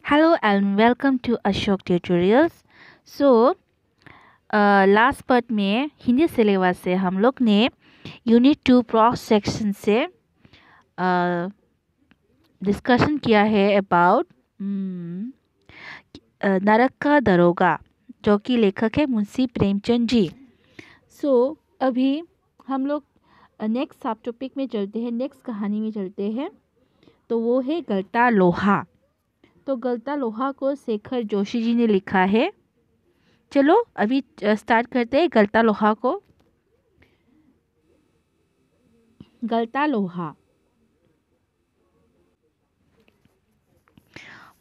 Hello and welcome to Ashok Tutorials. So, last part में Hindi syllabus से हम लोग ने यूनिट 2 क्रॉस सेक्शन से डिस्कशन किया है अबाउट नरक का दरोगा, जो कि लेखक है मुंशी प्रेमचंद जी। अभी हम लोग नेक्स्ट सब टॉपिक में चलते हैं, नेक्स्ट कहानी में चलते हैं। तो वो है गलता लोहा। तो गलता लोहा को शेखर जोशी जी ने लिखा है। चलो अभी स्टार्ट करते हैं गलता लोहा को। गलता लोहा।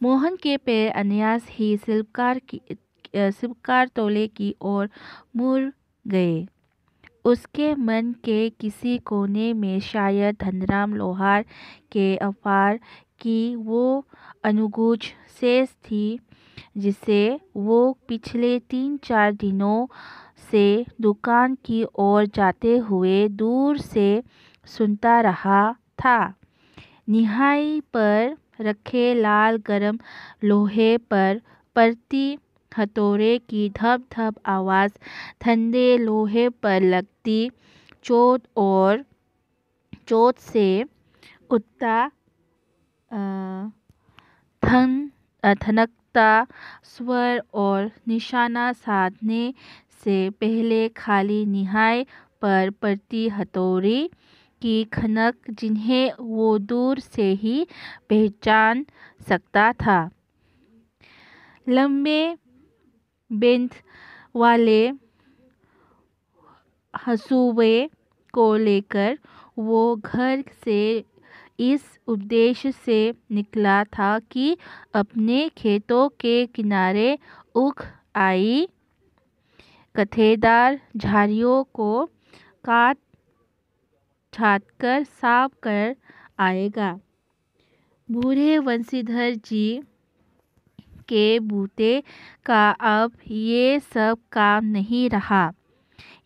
मोहन के पैर अनायास ही शिल्पकार तोले की ओर मुड़ गए। उसके मन के किसी कोने में शायद धनराम लोहार के अफार की वो अनुगूज शेष थी, जिसे वो पिछले 3-4 दिनों से दुकान की ओर जाते हुए दूर से सुनता रहा था। निहाई पर रखे लाल गरम लोहे पर पड़ती हथौड़े की धप धप आवाज़, ठंडे लोहे पर लगती चोट से उठता थनकता स्वर और निशाना साधने से पहले खाली निहाई पर पड़ती हथौड़ी की खनक, जिन्हें वो दूर से ही पहचान सकता था। लंबे बेंत वाले हसूवे को लेकर वो घर से इस उद्देश्य से निकला था कि अपने खेतों के किनारे उग आई कथेदार झाड़ियों को काट छाट कर साफ कर आएगा। बूढ़े वंशीधर जी के बूते का अब ये सब काम नहीं रहा।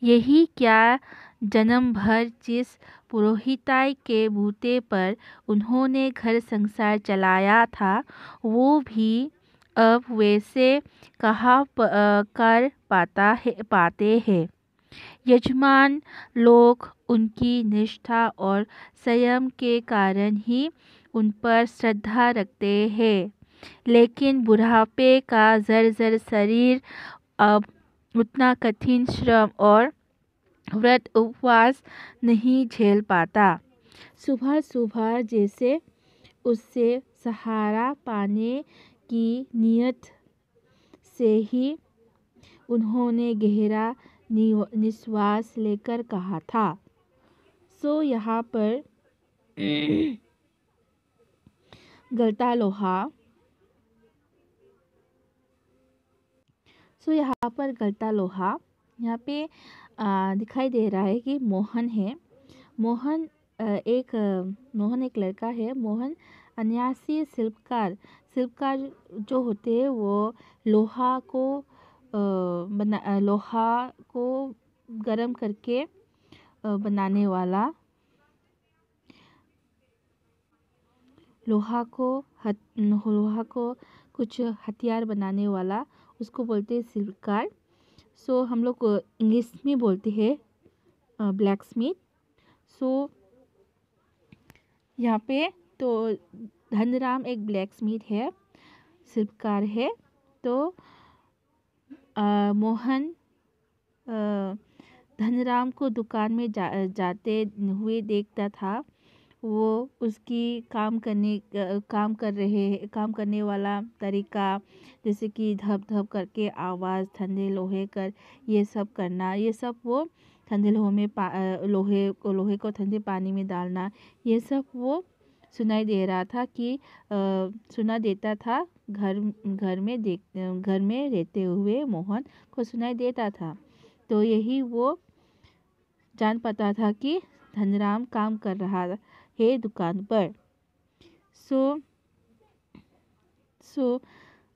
यही क्या, जन्म भर जिस पुरोहिताई के बूते पर उन्होंने घर संसार चलाया था, वो भी अब वैसे कहाँ कर पाते हैं। यजमान लोग उनकी निष्ठा और संयम के कारण ही उन पर श्रद्धा रखते हैं, लेकिन बुढ़ापे का जर्जर शरीर अब उतना कठिन श्रम और व्रत उपवास नहीं झेल पाता। सुबह सुबह जैसे उससे सहारा पाने की नीयत से ही उन्होंने गहरा निश्वास लेकर कहा था, यहाँ पर गलता लोहा। यहाँ पर गलता लोहा, यहाँ पे दिखाई दे रहा है कि मोहन है। मोहन एक लड़का है। मोहन अन्यासी शिल्पकार जो होते हैं, वो लोहा को गरम करके बनाने वाला, लोहा को कुछ हथियार बनाने वाला, उसको बोलते हैं शिल्पकार। हम लोग इंग्लिश में बोलते हैं ब्लैक स्मिथ। यहाँ पे तो धनराम एक ब्लैक स्मिथ है, शिल्पकार है। तो मोहन धनराम को दुकान में जाते हुए देखता था। वो उसकी काम करने वाला तरीका, जैसे कि धप धप करके आवाज़, ठंडे लोहे कर ये सब करना, ये सब वो ठंडे लोहे को ठंडे पानी में डालना, ये सब वो सुनाई दे रहा था कि सुना देता था। घर में रहते हुए मोहन को सुनाई देता था। तो यही वो जान पाता था कि धनराम काम कर रहा है दुकान पर।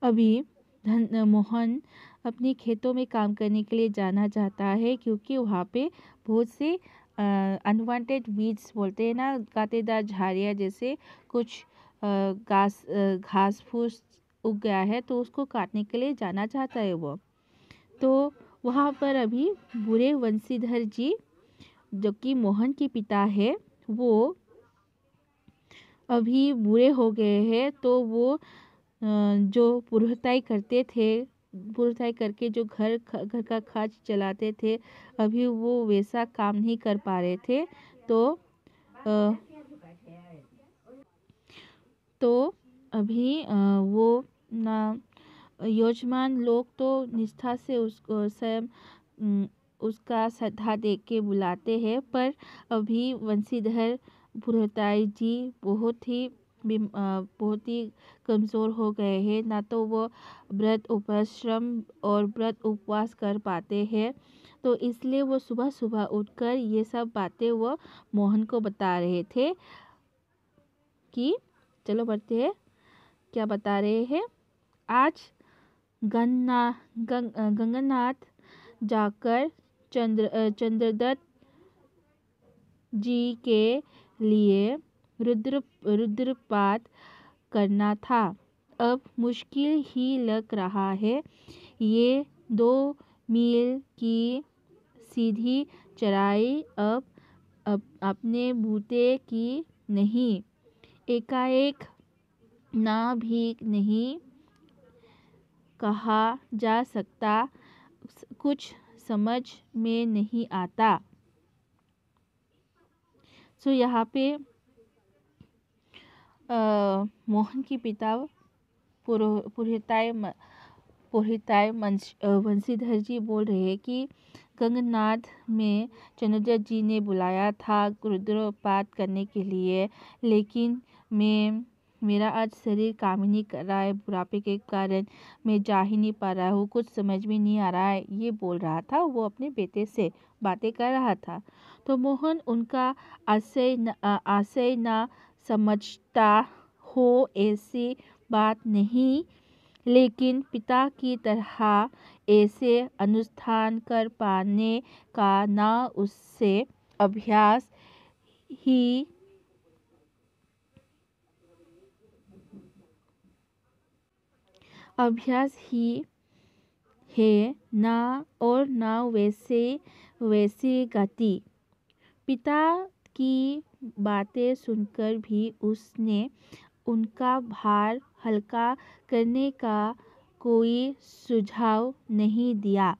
अभी मोहन अपने खेतों में काम करने के लिए जाना चाहता है, क्योंकि वहाँ पे बहुत से अनवांटेड वीड्स बोलते हैं ना, कांटेदार झाड़ियाँ जैसे कुछ घास फूस उग गया है तो उसको काटने के लिए जाना चाहता है वो। तो वहाँ पर अभी बूढ़े वंशीधर जी जो कि मोहन के पिता है वो अभी बूढ़े हो गए हैं। तो वो जो पुरोहिताई करते थे, पुरोहिताई करके जो घर घर का खर्च चलाते थे, अभी वो वैसा काम नहीं कर पा रहे थे। तो अ, तो अभी वो ना यजमान लोग तो निष्ठा से उसको स्वयं उसका श्रद्धा दे के बुलाते हैं, पर अभी वंशीधर पुरोहिताई जी बहुत ही कमज़ोर हो गए हैं। ना तो वो व्रत उपश्रम और व्रत उपवास कर पाते हैं। तो इसलिए वो सुबह सुबह उठकर ये सब बातें वो मोहन को बता रहे थे कि चलो बढ़ते हैं, क्या बता रहे हैं। आज गंगानाथ जाकर चंद्रदत्त जी के लिए रुद्रपात करना था। अब मुश्किल ही लग रहा है। ये 2 मील की सीधी चढ़ाई अब अपने बूते की नहीं, एकाएक ना भी नहीं कहा जा सकता। कुछ समझ में नहीं आता। सो यहाँ पे मोहन के पिता पुरोहिताय वंशीधर जी बोल रहे हैं कि गंगनाथ में चंद्रदत्त जी ने बुलाया था रुद्रपात करने के लिए, लेकिन मेरा आज शरीर काम ही नहीं कर रहा है, बुढ़ापे के कारण मैं जा ही नहीं पा रहा हूँ, कुछ समझ में नहीं आ रहा है, ये बोल रहा था। वो अपने बेटे से बातें कर रहा था। तो मोहन उनका आशय न समझता हो, ऐसी बात नहीं, लेकिन पिता की तरह ऐसे अनुष्ठान कर पाने का ना उससे अभ्यास ही है, ना और ना वैसी गति। पिता की बातें सुनकर भी उसने उनका भार हल्का करने का कोई सुझाव नहीं दिया।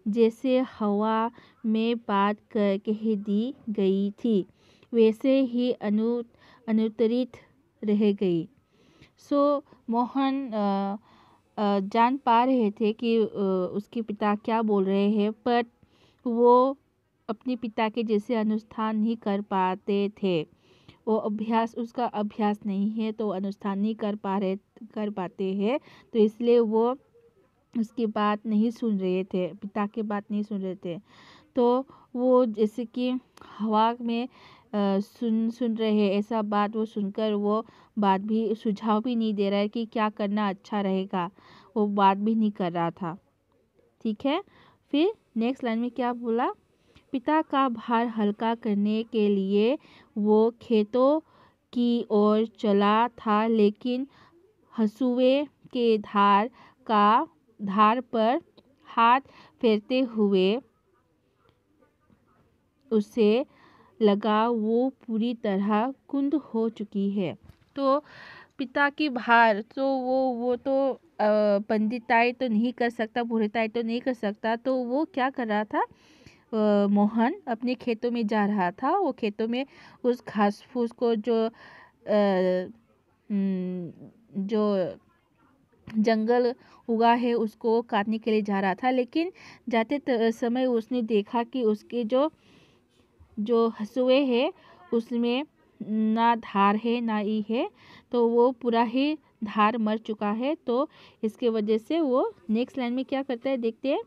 जैसे हवा में बात कह दी गई थी, वैसे ही अनुत्तरित रह गई। सो मोहन जान पा रहे थे कि उसके पिता क्या बोल रहे हैं, पर वो अपने पिता के जैसे अनुष्ठान नहीं कर पाते थे। वो उसका अभ्यास नहीं है, तो अनुष्ठान नहीं कर पाते हैं। तो इसलिए वो उसकी बात नहीं सुन रहे थे, पिता की बात नहीं सुन रहे थे। तो वो जैसे कि हवा में सुन रहे हैं, ऐसा बात वो सुनकर वो बात भी सुझाव भी नहीं दे रहा है कि क्या करना अच्छा रहेगा, वो बात भी नहीं कर रहा था। ठीक है, फिर नेक्स्ट लाइन में क्या बोला। पिता का भार हल्का करने के लिए वो खेतों की ओर चला था, लेकिन हंसुए के धार पर हाथ फेरते हुए उसे लगा वो पूरी तरह कुंद हो चुकी है। तो पिता की भार तो वो तो पंडिताई तो नहीं कर सकता, पुरोहिताई तो नहीं कर सकता। तो वो क्या कर रहा था, मोहन अपने खेतों में जा रहा था। वो खेतों में उस घास फूस को जो जंगल उगा है उसको काटने के लिए जा रहा था। लेकिन जाते समय उसने देखा कि उसके जो हंसुए है उसमें ना धार है ना ई है, तो वो पूरा ही धार मर चुका है। तो इसके वजह से वो नेक्स्ट लाइन में क्या करता है देखते हैं।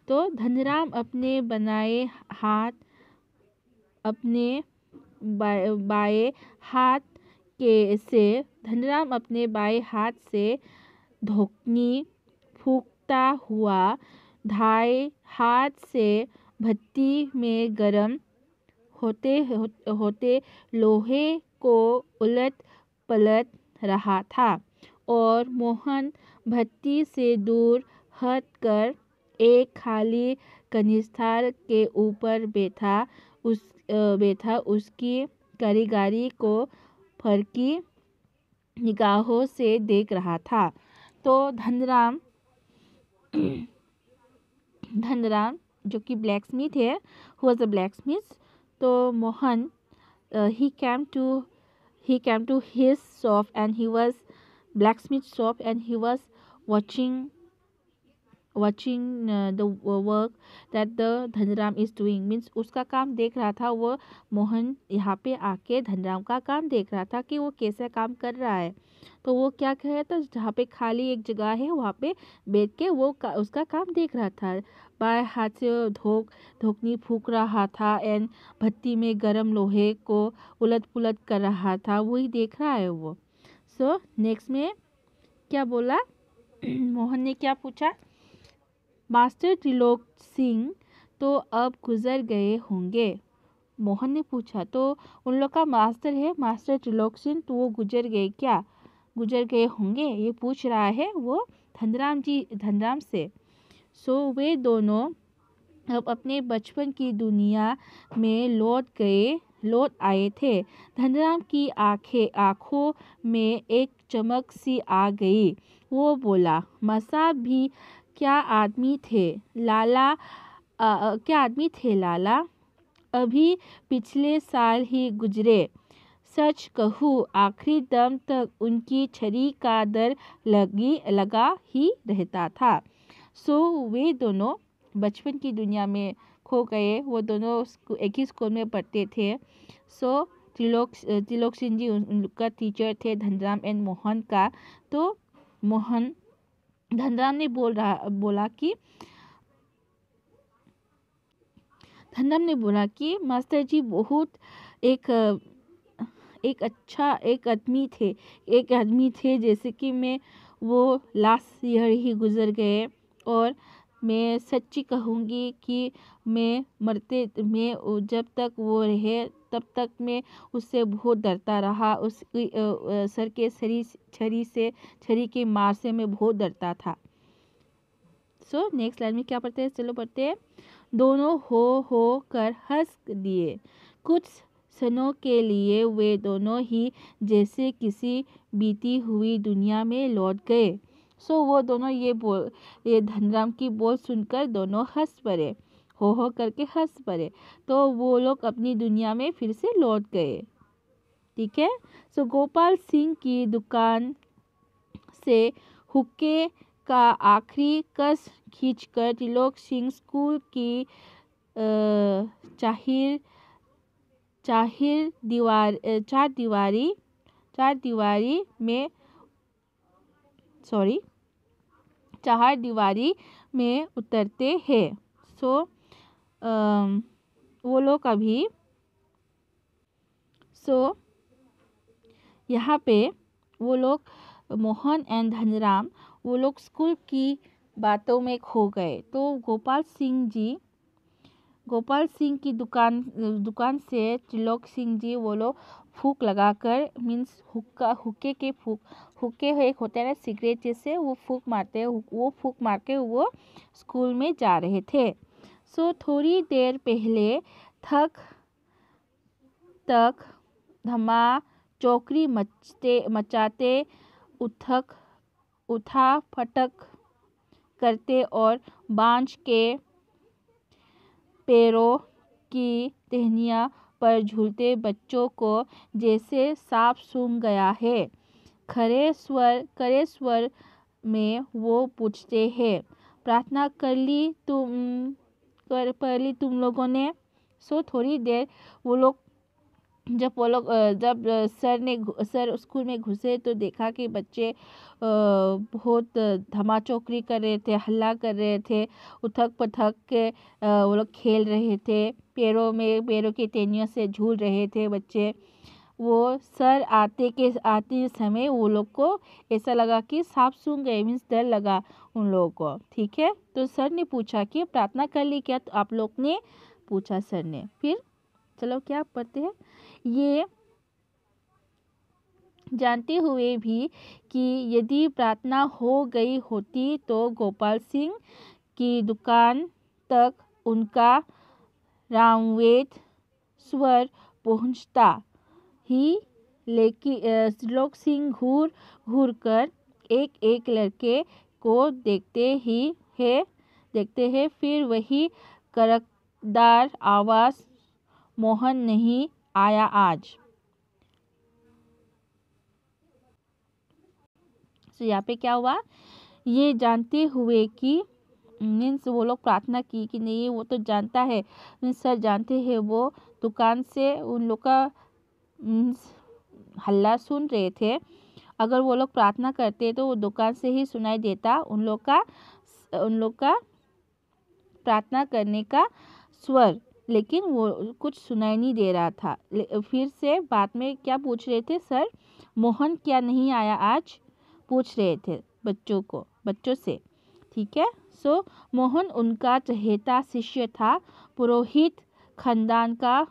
तो धनराम अपने बाएं हाथ से धोखनी फूंकता हुआ दाएं हाथ से भट्टी में गरम होते लोहे को उलट पलट रहा था। और मोहन भट्टी से दूर हटकर एक खाली कनिस्थार के ऊपर बैठा उसकी कारीगरी को फरकी निगाहों से देख रहा था। तो धनराम जो कि ब्लैक स्मिथ है, who was a black Smith. तो Mohan he came to his shop and he was blacksmith shop and he was watching the work that the Dhanram is doing, means उसका काम देख रहा था। वो मोहन यहाँ पे आके धनराम का काम देख रहा था कि वो कैसा काम कर रहा है। तो वो क्या कह रहा था, जहाँ पे खाली एक जगह है वहाँ पे बैठ के वो उसका काम देख रहा था। बाएं हाथ से धोकनी फूंक रहा था एंड भट्टी में गरम लोहे को उलट पुलट कर रहा था, वही देख रहा है वो। सो नेक्स्ट में क्या बोला मोहन ने क्या पूछा, मास्टर त्रिलोक सिंह तो अब गुजर गए होंगे। मोहन ने पूछा, तो उन लोग का मास्टर है मास्टर त्रिलोक सिंह, तो वो गुजर गए होंगे, ये पूछ रहा है वो धनराम से। सो वे दोनों अब अपने बचपन की दुनिया में लौट आए थे। धनराम की आंखों में एक चमक सी आ गई। वो बोला, मसाब भी क्या आदमी थे लाला, अभी पिछले साल ही गुजरे। सच कहूँ आखिरी दम तक उनकी छड़ी का डर लगा ही रहता था। सो वे दोनों बचपन की दुनिया में खो गए। वो दोनों एक ही स्कूल में पढ़ते थे। सो त्रिलोक सिंह जी उनका टीचर थे धनराम एंड मोहन का। तो धनराम ने बोला कि मास्टर जी बहुत एक आदमी थे जैसे कि वो लास्ट ईयर ही गुजर गए। और मैं सच्ची कहूँगी कि मैं जब तक वो रहे तब तक मैं उससे बहुत डरता रहा। उसकी सर के छरी के मार से मैं बहुत डरता था। सो नेक्स्ट लाइन में क्या पढ़ते हैं, चलो पढ़ते हैं। दोनों हो कर हंस दिए। कुछ क्षणों के लिए वे दोनों ही जैसे किसी बीती हुई दुनिया में लौट गए। सो वो दोनों ये धनराम की बोल सुनकर दोनों हंस पड़े, हो करके हंस पड़े। तो वो लोग अपनी दुनिया में फिर से लौट गए। ठीक है। सो गोपाल सिंह की दुकान से हुक्के का आखिरी कस खींचकर त्रिलोक सिंह स्कूल की चार दीवारी में उतरते हैं। सो वो लोग अभी यहाँ पे वो लोग मोहन एंड धनराम वो लोग स्कूल की बातों में खो गए। तो गोपाल सिंह की दुकान से त्रिलोक सिंह जी वो लोग फूंक लगाकर, मीन्स हुक्के एक होता है ना सिगरेट जैसे, वो फूंक मार के वो स्कूल में जा रहे थे। सो थोड़ी देर पहले तक धमा चौकड़ी मचाते उठा फटक करते और बांझ के पैरों की टहनियों पर झूलते बच्चों को जैसे सांप सूंघ गया है। खरे स्वर में वो पूछते हैं, प्रार्थना कर ली तुम लोगों ने। सो थोड़ी देर जब सर स्कूल में घुसे तो देखा कि बच्चे बहुत धमाचौकड़ी कर रहे थे, हल्ला कर रहे थे, उथक पथक के वो लोग खेल रहे थे, पैरों की टहनियों से झूल रहे थे बच्चे। वो सर आते समय वो लोग को ऐसा लगा कि सांप सूंघ गए, मीन्स डर लगा उन लोगों को। ठीक है। तो सर ने पूछा कि प्रार्थना कर ली क्या, तो आप लोग ने पूछा सर ने। फिर चलो क्या पढ़ते हैं, जानते हुए भी कि यदि प्रार्थना हो गई होती तो गोपाल सिंह की दुकान तक उनका रामवेद स्वर पहुंचता ही, लेकिन त्रिलोक सिंह घूर घूर कर एक एक लड़के को देखते हैं, फिर वही करकदार आवाज, मोहन नहीं आया आज। तो यहाँ पे क्या हुआ, ये जानते हुए कि मीन्स वो लोग प्रार्थना की कि नहीं, वो तो जानता है, मीन्स सर जानते हैं, वो दुकान से उन लोग का मीन्स हल्ला सुन रहे थे। अगर वो लोग प्रार्थना करते तो वो दुकान से ही सुनाई देता उन लोग का प्रार्थना करने का स्वर, लेकिन वो कुछ सुनाई नहीं दे रहा था। फिर से बाद में क्या पूछ रहे थे, सर मोहन क्या नहीं आया आज, पूछ रहे थे बच्चों से। ठीक है। सो मोहन उनका चहेता शिष्य था, पुरोहित खानदान का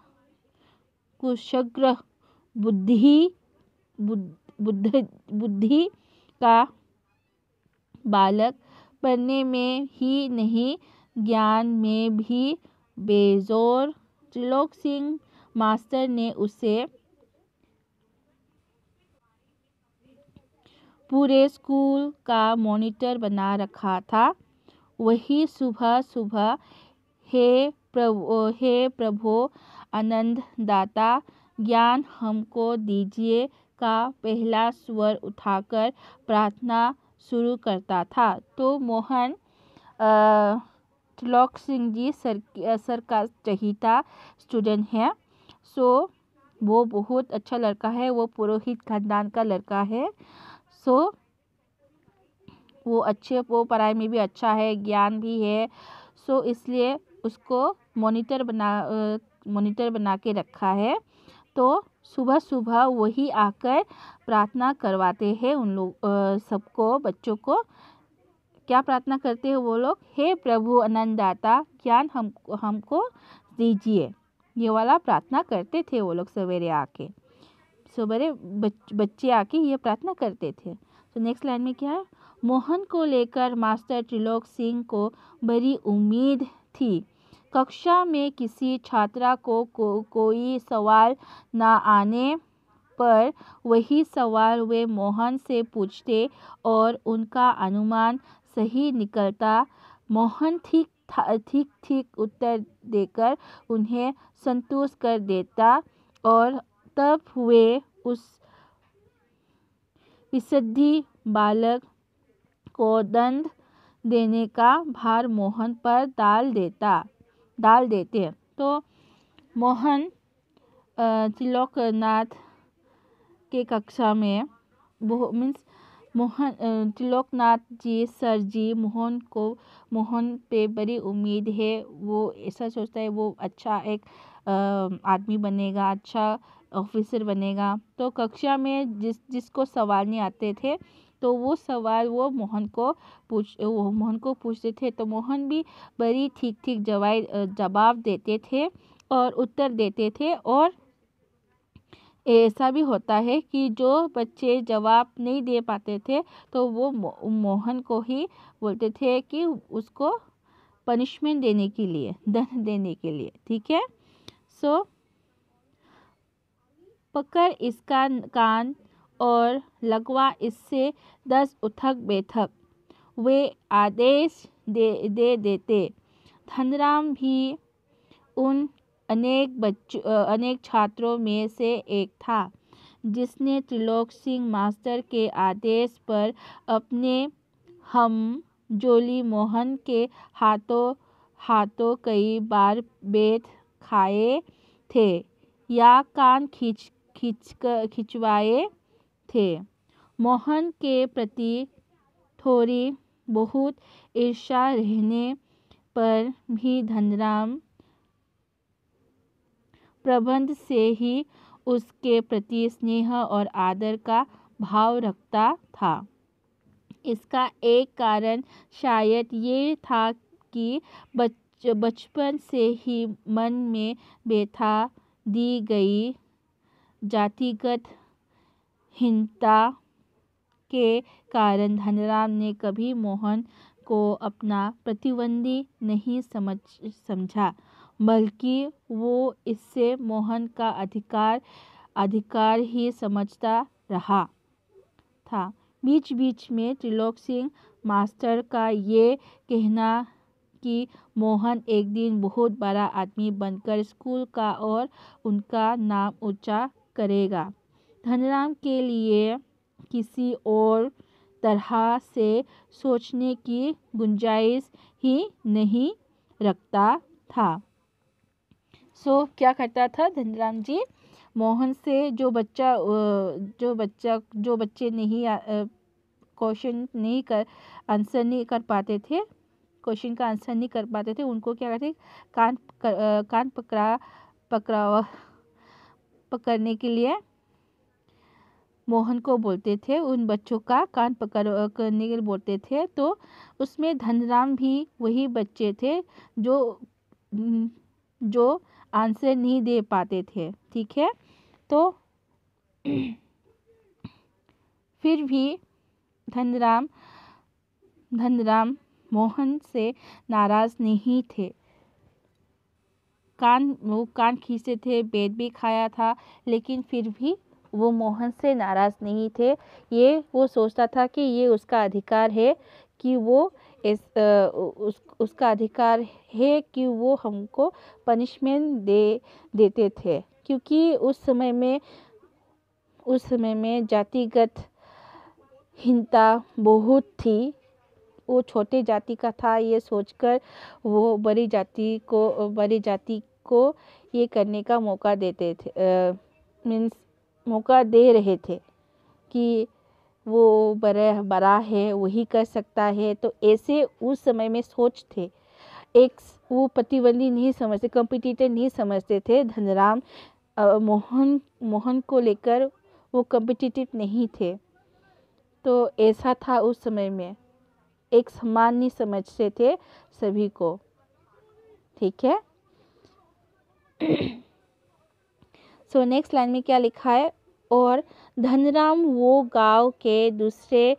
कुशाग्र बुद्धि का बालक, पढ़ने में ही नहीं ज्ञान में भी बेजोर। त्रिलोक सिंह मास्टर ने उसे पूरे स्कूल का मॉनिटर बना रखा था। वही सुबह सुबह हे प्रभु आनंद दाता, ज्ञान हमको दीजिए का पहला स्वर उठाकर प्रार्थना शुरू करता था। तो मोहन त्रिलोक सिंह जी सर का चहीता स्टूडेंट है। सो वो बहुत अच्छा लड़का है, वो पुरोहित खानदान का लड़का है। सो वो पढ़ाई में भी अच्छा है, ज्ञान भी है। सो इसलिए उसको मॉनिटर बना के रखा है। तो सुबह सुबह वही आकर प्रार्थना करवाते हैं उन लोग सबको, बच्चों को। क्या प्रार्थना करते हैं वो लोग, हे प्रभु आनंददाता, ज्ञान हमको दीजिए, ये वाला प्रार्थना करते थे वो लोग सवेरे बच्चे आके ये प्रार्थना करते थे। तो नेक्स्ट लाइन में क्या है, मोहन को लेकर मास्टर त्रिलोक सिंह को बड़ी उम्मीद थी। कक्षा में किसी छात्रा को कोई सवाल ना आने पर वही सवाल वे मोहन से पूछते और उनका अनुमान सही निकलता। मोहन ठीक उत्तर देकर उन्हें संतुष्ट कर देता और तब वे उस विसर्जी बालक को दंड देने का भार मोहन पर डाल देते। तो मोहन त्रिलोकनाथ के कक्षा में त्रिलोकनाथ जी सर जी मोहन पे बड़ी उम्मीद है। वो ऐसा सोचता है वो अच्छा एक आदमी बनेगा, अच्छा ऑफिसर बनेगा। तो कक्षा में जिसको सवाल नहीं आते थे तो वो सवाल वो मोहन को पूछते थे। तो मोहन भी बड़ी ठीक जवाब देते थे और उत्तर देते थे। और ऐसा भी होता है कि जो बच्चे जवाब नहीं दे पाते थे तो वो मोहन को ही बोलते थे कि उसको पनिशमेंट देने के लिए, दंड देने के लिए। ठीक है। सो पकड़ इसका कान और लगवा इससे 10 उठक बैठक, वे आदेश दे देते। धनराम भी उन अनेक छात्रों में से एक था जिसने त्रिलोक सिंह मास्टर के आदेश पर अपने हम जोली मोहन के हाथों कई बार बेत खाए थे या कान खिंचवाए थे। मोहन के प्रति थोड़ी बहुत ईर्ष्या रहने पर भी धनराम प्रबंध से ही उसके प्रति स्नेह और आदर का भाव रखता था। इसका एक कारण शायद ये था कि बचपन से ही मन में बैठा दी गई जातिगत हीनता के कारण धनराम ने कभी मोहन को अपना प्रतिद्वंदी नहीं समझा, बल्कि वो इससे मोहन का अधिकार ही समझता रहा था। बीच बीच में त्रिलोक सिंह मास्टर का ये कहना कि मोहन एक दिन बहुत बड़ा आदमी बनकर स्कूल का और उनका नाम ऊंचा करेगा, धनराम के लिए किसी और तरह से सोचने की गुंजाइश ही नहीं रखता था। क्या करता था धनराम जी, मोहन से जो बच्चे नहीं क्वेश्चन नहीं कर आंसर नहीं कर पाते थे, क्वेश्चन का आंसर नहीं कर पाते थे, उनको क्या करते, कान पकड़ने के लिए मोहन को बोलते थे, उन बच्चों का कान पकड़ने के लिए बोलते थे। तो उसमें धनराम भी वही बच्चे थे जो आंसर नहीं दे पाते थे, ठीक है। तो फिर भी धनराम मोहन से नाराज नहीं थे। वो कान खींचते थे, पेट भी खाया था, लेकिन फिर भी वो मोहन से नाराज नहीं थे। वो सोचता था कि ये उसका अधिकार है कि वो उसका अधिकार है कि वो हमको पनिशमेंट देते थे, क्योंकि उस समय में जातिगत हीनता बहुत थी। वो छोटे जाति का था, ये सोचकर वो बड़ी जाति को ये करने का मौका देते थे, मौका दे रहे थे कि वो बड़ा है, वही कर सकता है। तो ऐसे उस समय में सोच थे। वो प्रतिद्वंदी नहीं समझते, कॉम्पिटिटर नहीं समझते थे धनराम। मोहन को लेकर वो कॉम्पिटिटिव नहीं थे। तो ऐसा था उस समय में, एक समान नहीं समझते थे सभी को, ठीक है। नेक्स्ट लाइन में क्या लिखा है, और धनराम वो गांव के दूसरे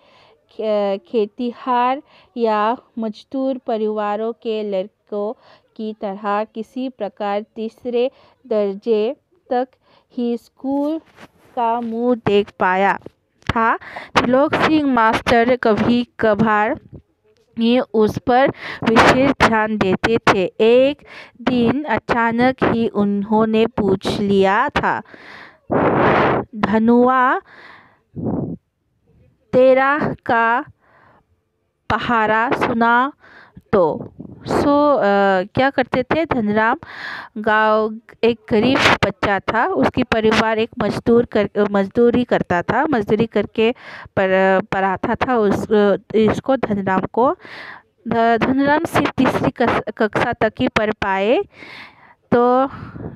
खेतिहार या मजदूर परिवारों के लड़कों की तरह किसी प्रकार तीसरे दर्जे तक ही स्कूल का मुंह देख पाया था। त्रिलोक सिंह मास्टर कभी कभार ये उस पर विशेष ध्यान देते थे। एक दिन अचानक ही उन्होंने पूछ लिया था, धनुआ, तेरा का पहारा सुना तो। क्या करते थे धनराम, एक गरीब बच्चा था, उसकी परिवार एक मजदूरी करता था, मजदूरी करके पढ़ाता था इसको धनराम को। धनराम सिर्फ तीसरी कक्षा तक ही पढ़ पाए। तो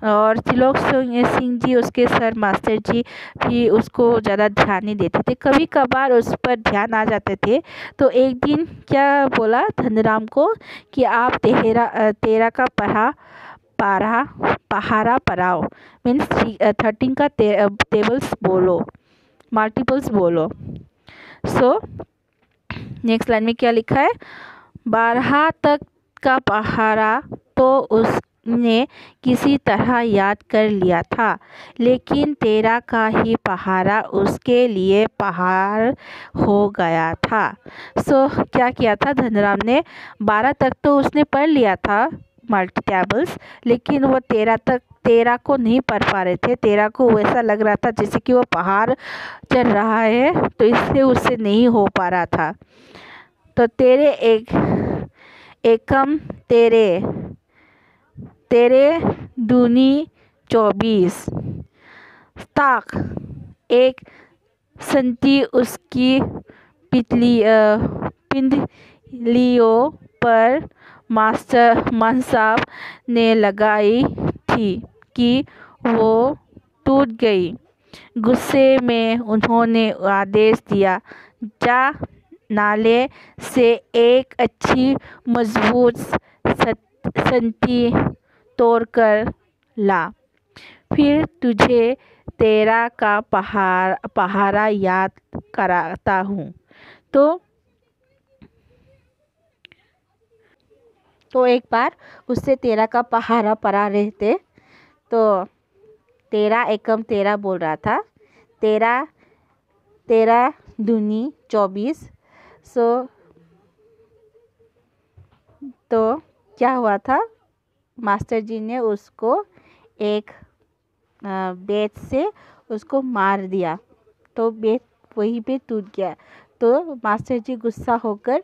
और त्रिलोक सिंह जी, उसके सर मास्टर जी भी उसको ज़्यादा ध्यान नहीं देते थे, कभी कभार उस पर ध्यान आ जाते थे। तो एक दिन क्या बोला धनराम को कि आप तेरा का पहाड़ा पढ़ाओ, मीन्स 13 का टेबल्स बोलो, मल्टीपल्स बोलो। नेक्स्ट लाइन में क्या लिखा है, 12 तक का पहाड़ा तो उसने किसी तरह याद कर लिया था, लेकिन 13 का ही पहाड़ा उसके लिए पहाड़ हो गया था। क्या किया था धनराम ने, 12 तक तो उसने पढ़ लिया था मल्टी टेबल्स, लेकिन वो 13 को नहीं पढ़ पा रहे थे। 13 को वैसा लग रहा था जैसे कि वो पहाड़ चढ़ रहा है, तो इससे उससे नहीं हो पा रहा था। तो एकम तेरे दूनी 24 ताक, एक संती उसकी पिंडलियों पर मांसाब ने लगाई थी कि वो टूट गई। गुस्से में उन्होंने आदेश दिया, जा नाले से एक अच्छी मजबूत संती तोड़कर ला, फिर तुझे तेरा का पहारा याद कराता हूँ। तो एक बार उससे तेरा का पहारा पढ़ा रहे थे। तो तेरा एकम तेरा बोल रहा था, तेरा तेरा दूनी 24। तो क्या हुआ था, मास्टर जी ने उसको एक बेत से उसको मार दिया। तो बेत वहीं पे टूट गया। तो मास्टर जी गुस्सा होकर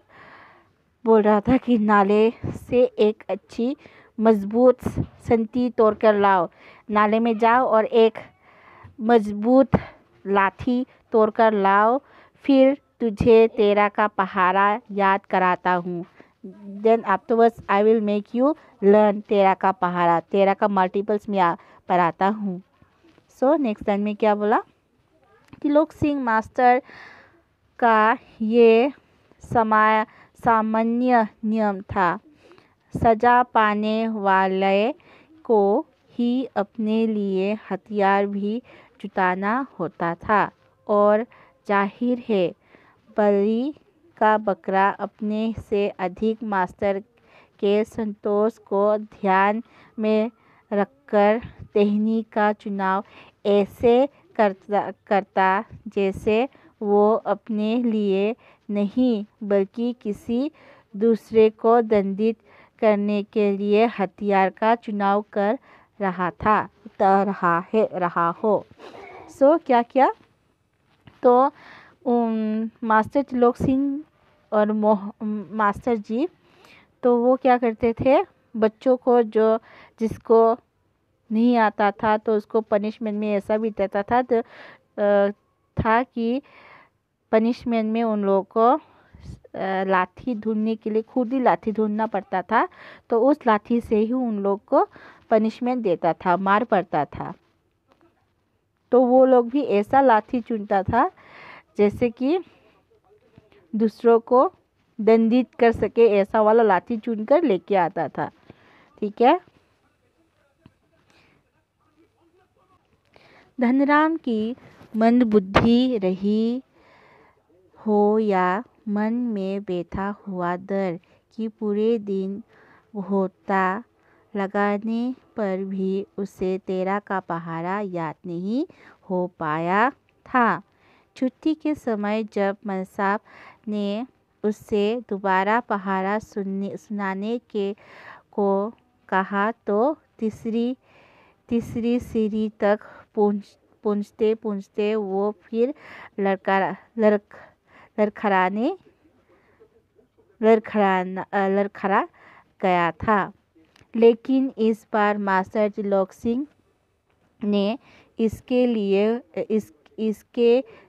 बोल रहा था कि नाले से एक अच्छी मजबूत संती तोड़ कर लाओ। नाले में जाओ और एक मजबूत लाठी तोड़ कर लाओ, फिर तुझे तेरा का पहारा याद कराता हूँ। Then afterwards I will make you learn तेरा का पहारा। तेरा का मल्टीपल्स में पढ़ाता हूँ। सो नेक्स्ट लाइन में क्या बोला कि लोक सिंह मास्टर का ये सामान्य नियम था। सजा पाने वाले को ही अपने लिए हथियार भी जुटाना होता था। और जाहिर है बलि का बकरा अपने से अधिक मास्टर के संतोष को ध्यान में रखकर टहनी का चुनाव ऐसे करता जैसे वो अपने लिए नहीं बल्कि किसी दूसरे को दंडित करने के लिए हथियार का चुनाव कर रहा हो। सो क्या किया, तो मास्टर त्रिलोक सिंह और मास्टर जी, तो वो क्या करते थे, बच्चों को जिसको नहीं आता था तो उसको पनिशमेंट में ऐसा भी देता था कि पनिशमेंट में उन लोगों को लाठी ढूंढने के लिए खुद ही लाठी ढूंढना पड़ता था। तो उस लाठी से ही उन लोग को पनिशमेंट देता था, मार पड़ता था। तो वो लोग भी ऐसा लाठी चुनता था जैसे कि दूसरों को दंडित कर सके, ऐसा वाला लाठी चुनकर लेके आता था। ठीक है। धनराम की मंदबुद्धि रही हो या मन में बैठा हुआ डर कि पूरे दिन होता लगाने पर भी उसे तेरा का पहारा याद नहीं हो पाया था। छुट्टी के समय जब मनसाब ने उससे दोबारा पहारा सुनाने को कहा तो तीसरी सीढ़ी तक पहुँचते वो फिर लड़खड़ा गया था। लेकिन इस बार मास्टर त्रिलोक सिंह ने इसके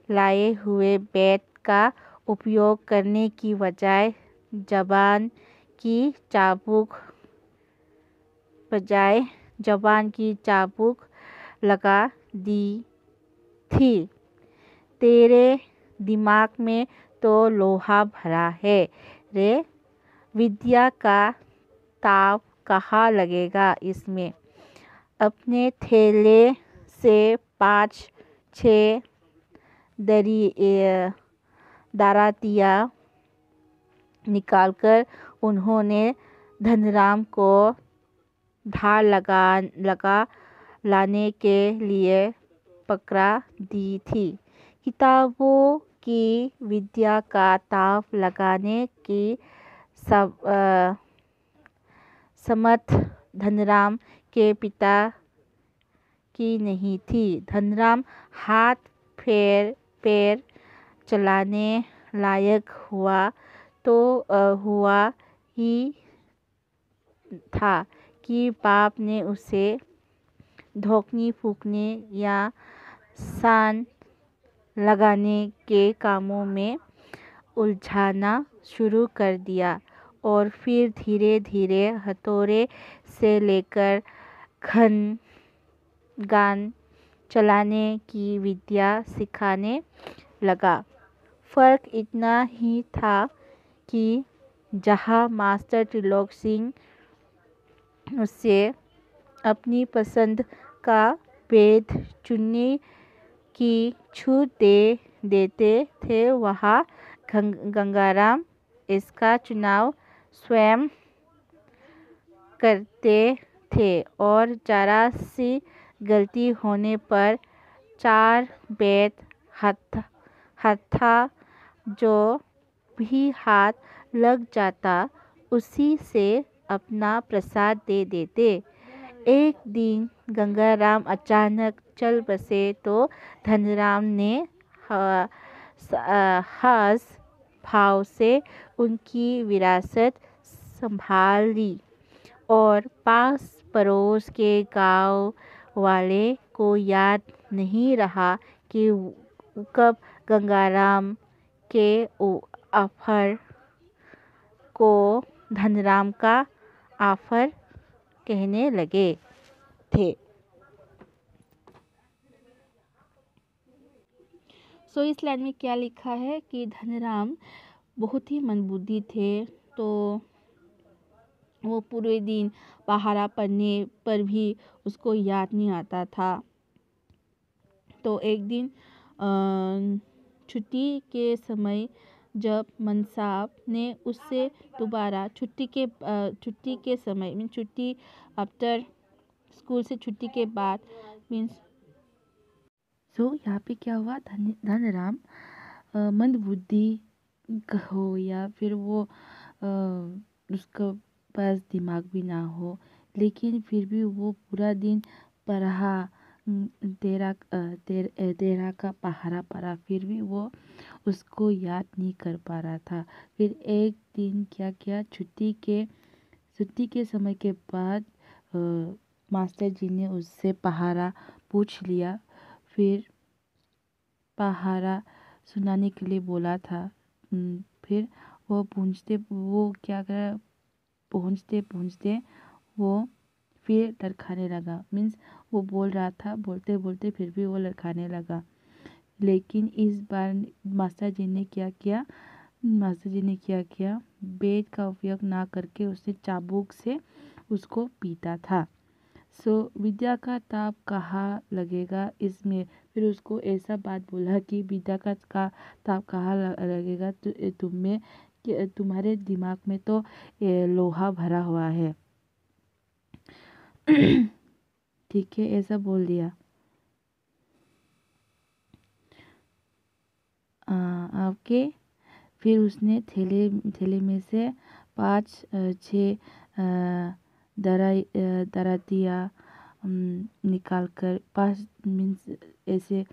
लाए हुए बेत का उपयोग करने की बजाय जबान की चाबुक लगा दी थी। तेरे दिमाग में तो लोहा भरा है रे, विद्या का ताव कहाँ लगेगा इसमें। अपने थैले से 5-6 दरातियाँ निकालकर उन्होंने धनराम को धार लगा लाने के लिए पकड़ा दी थी। किताबों की विद्या का ताव लगाने की समर्थ धनराम के पिता की नहीं थी। धनराम हाथ पैर चलाने लायक हुआ ही था कि बाप ने उसे धोखनी फूकने या सान लगाने के कामों में उलझाना शुरू कर दिया और फिर धीरे धीरे हथौड़े से लेकर गान चलाने की विद्या सिखाने लगा। फ़र्क इतना ही था कि जहाँ मास्टर त्रिलोक सिंह उससे अपनी पसंद का वेद चुनने की छूट दे देते थे वहाँ गंगाराम इसका चुनाव स्वयं करते थे और जरा सी गलती होने पर 4 बेत हथा जो भी हाथ लग जाता उसी से अपना प्रसाद दे देते। एक दिन गंगाराम अचानक चल बसे तो धनराम ने हास भाव से उनकी विरासत संभाल ली और पास पड़ोस के गांव वाले को याद नहीं रहा कि कब गंगाराम के ऑफर को धनराम का ऑफर कहने लगे थे। इस लाइन में क्या लिखा है कि धनराम बहुत ही मंदबुद्धि थे, तो वो पूरे दिन पहाड़ा पढ़ने पर भी उसको याद नहीं आता था। तो एक दिन छुट्टी के समय जब मनसाब ने उससे दोबारा छुट्टी के समय मीन छुट्टी आफ्टर स्कूल से छुट्टी के बाद मीन्स यहाँ पे क्या हुआ, धनराम मंदबुद्धि हो या फिर वो उसका पास दिमाग भी ना हो, लेकिन फिर भी वो पूरा दिन पढ़ा, तेरा का पहाड़ा पढ़ा, फिर भी वो उसको याद नहीं कर पा रहा था। फिर एक दिन क्या किया, छुट्टी के समय के बाद मास्टर जी ने उससे पहाड़ा पूछ लिया, फिर पहाड़ा सुनाने के लिए बोला था। फिर वो क्या कर पहुँचते वो फिर लड़खाने लगा। मीन्स वो बोल रहा था, बोलते बोलते फिर भी वो लड़खाने लगा। लेकिन इस बार मास्टर जी ने क्या किया, बेत का उपयोग ना करके उसने चाबुक से उसको पीटा था। विद्या का ताप कहाँ लगेगा इसमें। फिर उसको ऐसा बात बोला कि विद्या का ताप कहाँ लगेगा तुम्हें, कि तुम्हारे दिमाग में तो लोहा भरा हुआ है। ठीक है, ऐसा बोल दिया। आपके फिर उसने थैले में से 5-6 दरातियाँ निकाल कर 5 मीन्स ऐसे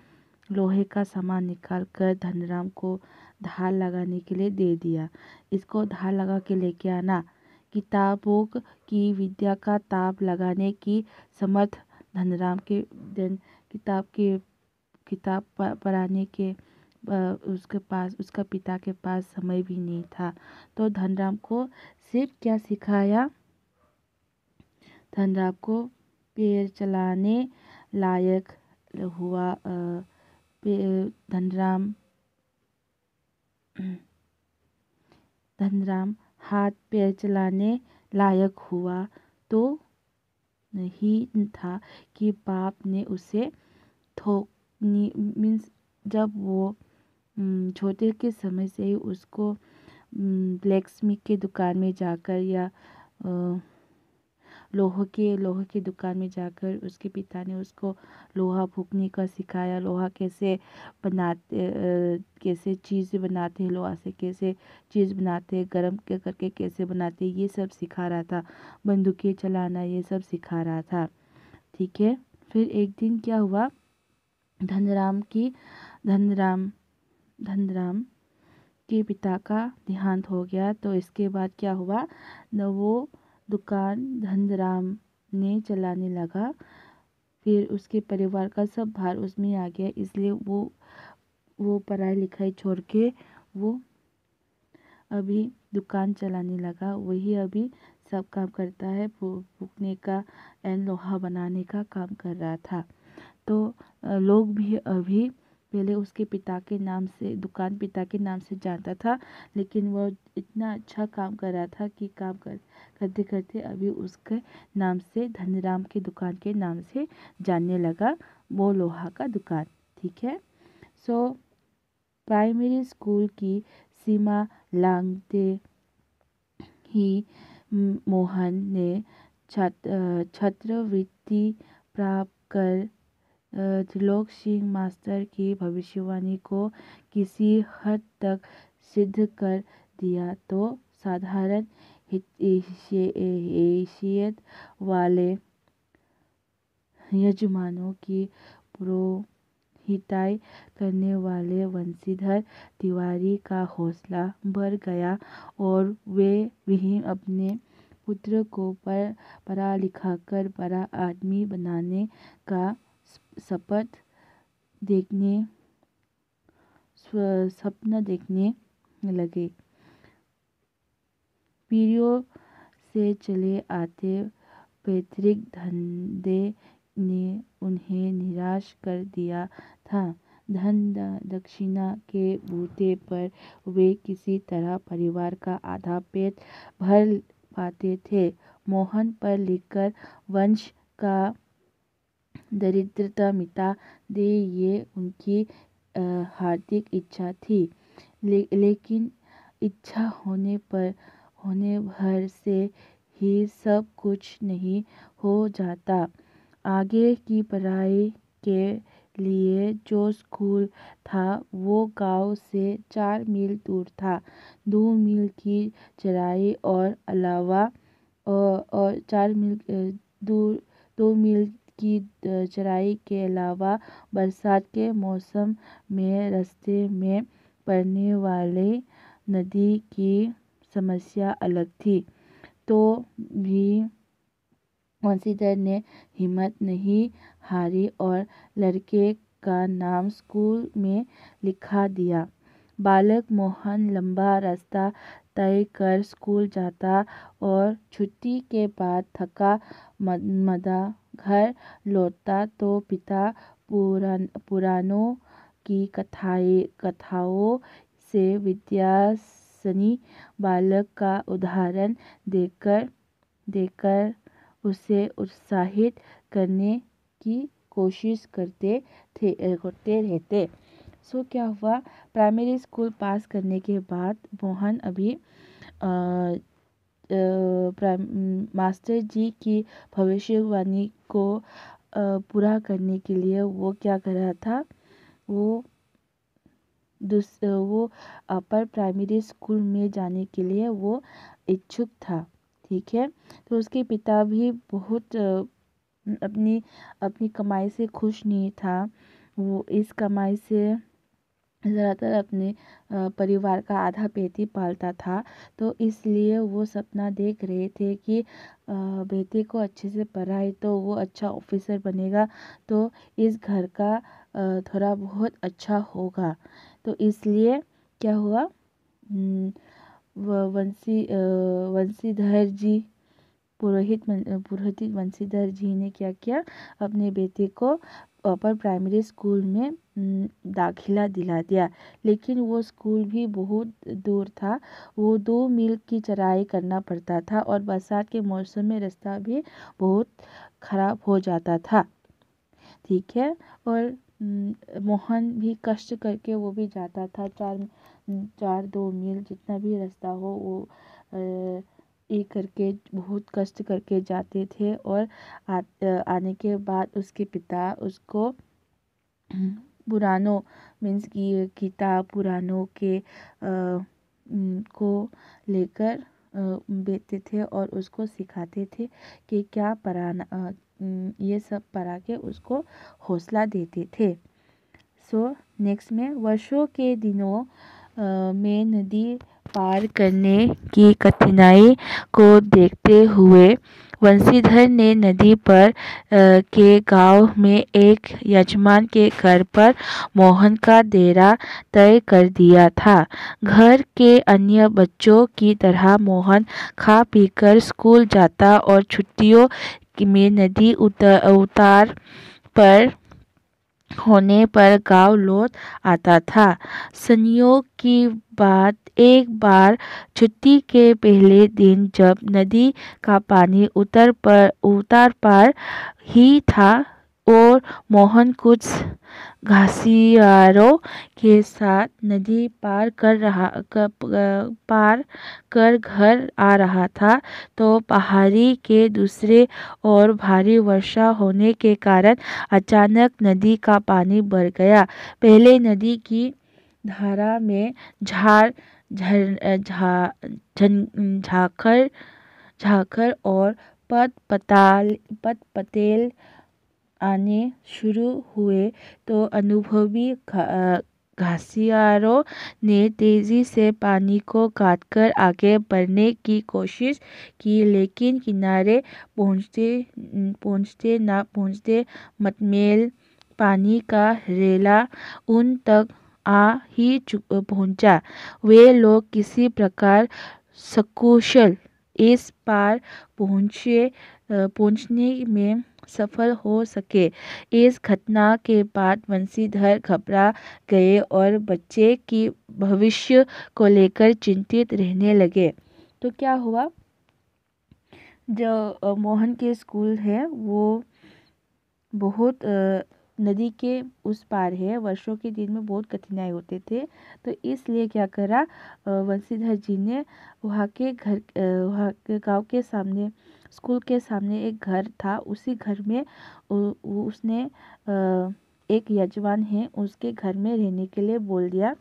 लोहे का सामान निकाल कर धनराम को धार लगाने के लिए दे दिया। इसको धार लगा के लेके आना, किताबों की विद्या का ताप लगाने की समर्थ धनराम के किताब पढ़ाने के उसका पिता के पास समय भी नहीं था। तो धनराम को सिर्फ क्या सिखाया, धनराम को पैर चलाने लायक हुआ। धनराम हाथ पैर चलाने लायक हुआ तो नहीं था कि बाप ने उसे ठोकनी, मीन्स जब वो छोटे के समय से ही उसको ब्लैक स्मिथ के दुकान में जाकर या लोहे की दुकान में जाकर उसके पिता ने उसको लोहा फूंकने का सिखाया। लोहा कैसे चीज़ बनाते हैं, लोहा से कैसे चीज़ बनाते हैं, गर्म करके कैसे बनाते हैं, ये सब सिखा रहा था। बंदूकें चलाना ये सब सिखा रहा था। ठीक है, फिर एक दिन क्या हुआ, धनराम के पिता का देहांत हो गया। तो इसके बाद क्या हुआ, वो दुकान धनराम ने चलाने लगा। फिर उसके परिवार का सब भार उसमें आ गया, इसलिए वो पढ़ाई लिखाई छोड़ के वो अभी दुकान चलाने लगा। वही अभी सब काम करता है, फूकने का एंड लोहा बनाने का काम कर रहा था। तो लोग भी अभी पहले उसके पिता के नाम से दुकान पिता के नाम से जानता था, लेकिन वह इतना अच्छा काम कर रहा था कि काम करते करते अभी उसके नाम से धनराम की दुकान के नाम से जानने लगा, वो लोहा का दुकान। ठीक है। सो प्राइमरी स्कूल की सीमा लांघते ही मोहन ने छात्रवृत्ति प्राप्त कर त्रिलोक सिंह मास्टर की भविष्यवाणी को किसी हद तक सिद्ध कर दिया। तो साधारण हैसियत वाले यजमानों की पुरोहिताई करने वाले वंशीधर तिवारी का हौसला बढ़ गया और वे भी अपने पुत्र को पढ़ा लिखाकर बड़ा आदमी बनाने का स्वप्न देखने लगे। पीढ़ियों से चले आते पैतृक धंधे ने उन्हें निराश कर दिया था। धन दक्षिणा के बूते पर वे किसी तरह परिवार का आधा पेट भर पाते थे। मोहन पढ़ लिखकर वंश का दरिद्रता मिटा दे, ये उनकी हार्दिक इच्छा थी। लेकिन इच्छा होने भर से ही सब कुछ नहीं हो जाता। आगे की पढ़ाई के लिए जो स्कूल था वो गांव से 4 मील दूर था। 2 मील की चढ़ाई और अलावा और 4 मील दूर 2 मील की चढ़ाई के अलावा बरसात के मौसम में रास्ते में पड़ने वाली नदी की समस्या अलग थी। तो भी वंशीधर ने हिम्मत नहीं हारी और लड़के का नाम स्कूल में लिखा दिया। बालक मोहन लंबा रास्ता तय कर स्कूल जाता और छुट्टी के बाद थका मांदा घर लौटता तो पिता पुराणों की कथाओं से विद्यासनी बालक का उदाहरण देकर उसे उत्साहित करने की कोशिश करते रहते। सो क्या हुआ, प्राइमरी स्कूल पास करने के बाद मोहन अभी मास्टर जी की भविष्यवाणी को पूरा करने के लिए वो क्या कर रहा था, वो अपर प्राइमरी स्कूल में जाने के लिए वो इच्छुक था। ठीक है। तो उसके पिता भी बहुत अपनी कमाई से खुश नहीं था। वो इस कमाई से ज़्यादातर अपने परिवार का आधा पेट ही पालता था। तो इसलिए वो सपना देख रहे थे कि बेटे को अच्छे से पढ़ाए तो वो अच्छा ऑफिसर बनेगा, तो इस घर का थोड़ा बहुत अच्छा होगा। तो इसलिए क्या हुआ, वंशीधर जी पुरोहित वंशीधर जी ने क्या किया, अपने बेटे को अपर प्राइमरी स्कूल में दाखिला दिला दिया। लेकिन वो स्कूल भी बहुत दूर था, वो 2 मील की चढ़ाई करना पड़ता था और बरसात के मौसम में रास्ता भी बहुत खराब हो जाता था। ठीक है। और मोहन भी कष्ट करके वो भी जाता था, 2 मील जितना भी रास्ता हो वो एक करके बहुत कष्ट करके जाते थे। और आने के बाद उसके पिता उसको पुराणों मीन्स की गीता पुराणों के को लेकर बेचते थे और उसको सिखाते थे कि क्या पढ़ाना, ये सब पढ़ा के उसको हौसला देते थे। सो नेक्स्ट में वर्षों के दिनों में नदी पार करने की कठिनाई को देखते हुए वंशीधर ने नदी पर के गांव में एक यजमान के घर पर मोहन का डेरा तय कर दिया था। घर के अन्य बच्चों की तरह मोहन खा पीकर स्कूल जाता और छुट्टियों में नदी उतार पर होने पर गांव लौट आता था। संयोग की बात, एक बार छुट्टी के पहले दिन जब नदी का पानी उतार पार ही था और मोहन कुछ घासियारों के साथ नदी पार कर घर आ रहा था, तो पहाड़ी के दूसरे ओर भारी वर्षा होने के कारण अचानक नदी का पानी बढ़ गया। पहले नदी की धारा में झार झाखर झाखर और पत पतेल आने शुरू हुए, तो अनुभवी घासियारों ने तेजी से पानी को काटकर आगे बढ़ने की कोशिश की, लेकिन किनारे पहुंचते मटमैल पानी का रेला उन तक आ ही पहुंचा। वे लोग किसी प्रकार सकुशल इस पार पहुंचने में सफल हो सके। इस घटना के बाद बंशीधर घबरा गए और बच्चे की भविष्य को लेकर चिंतित रहने लगे। तो क्या हुआ, जो मोहन के स्कूल है वो बहुत नदी के उस पार है, वर्षों के दिन में बहुत कठिनाई होते थे, तो इसलिए क्या करा, बंशीधर जी ने वहाँ के गांव के सामने, स्कूल के सामने एक घर था, उसी घर में उसने एक यजमान है उसके घर में रहने के लिए बोल दिया।